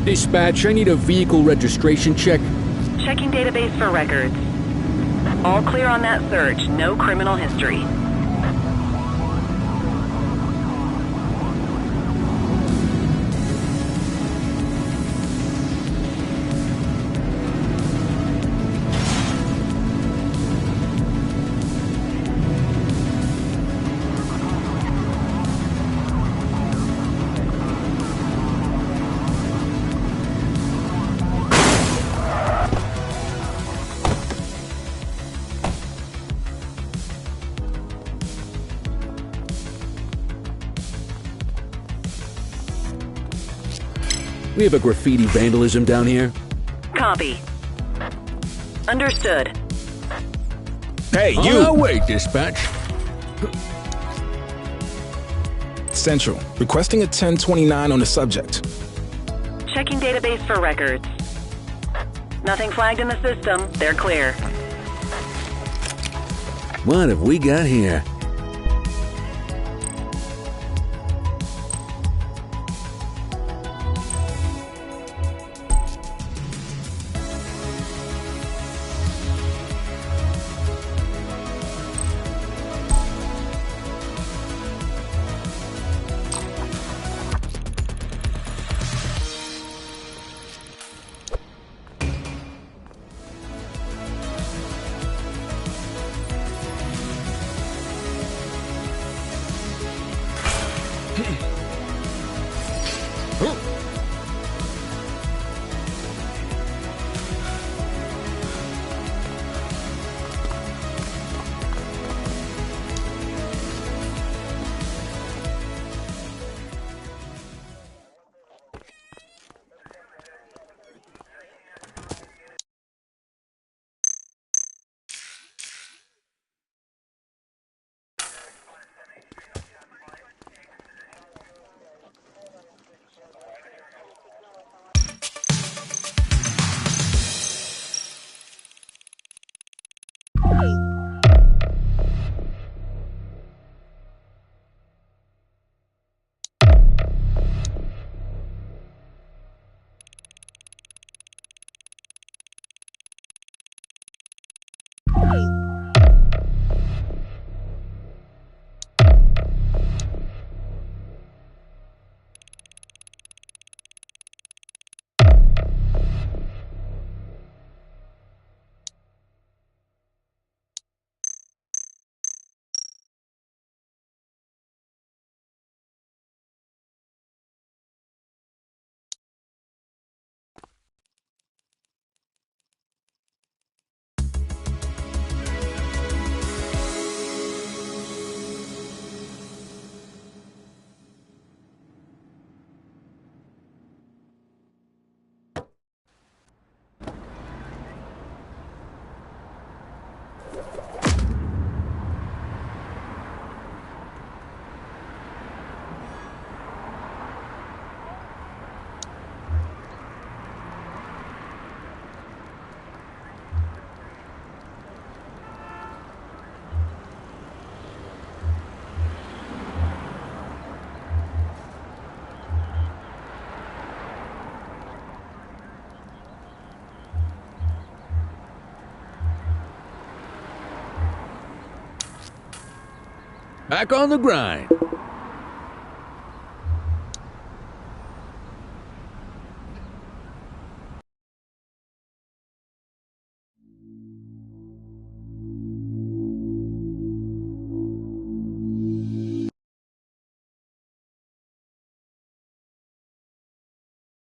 Dispatch, I need a vehicle registration check. Checking database for records. All clear on that search. No criminal history. We have a graffiti vandalism down here. Copy. Understood. Hey, you! Oh, wait, dispatch. Central, requesting a 1029 on the subject. Checking database for records. Nothing flagged in the system. They're clear. What have we got here? Back on the grind.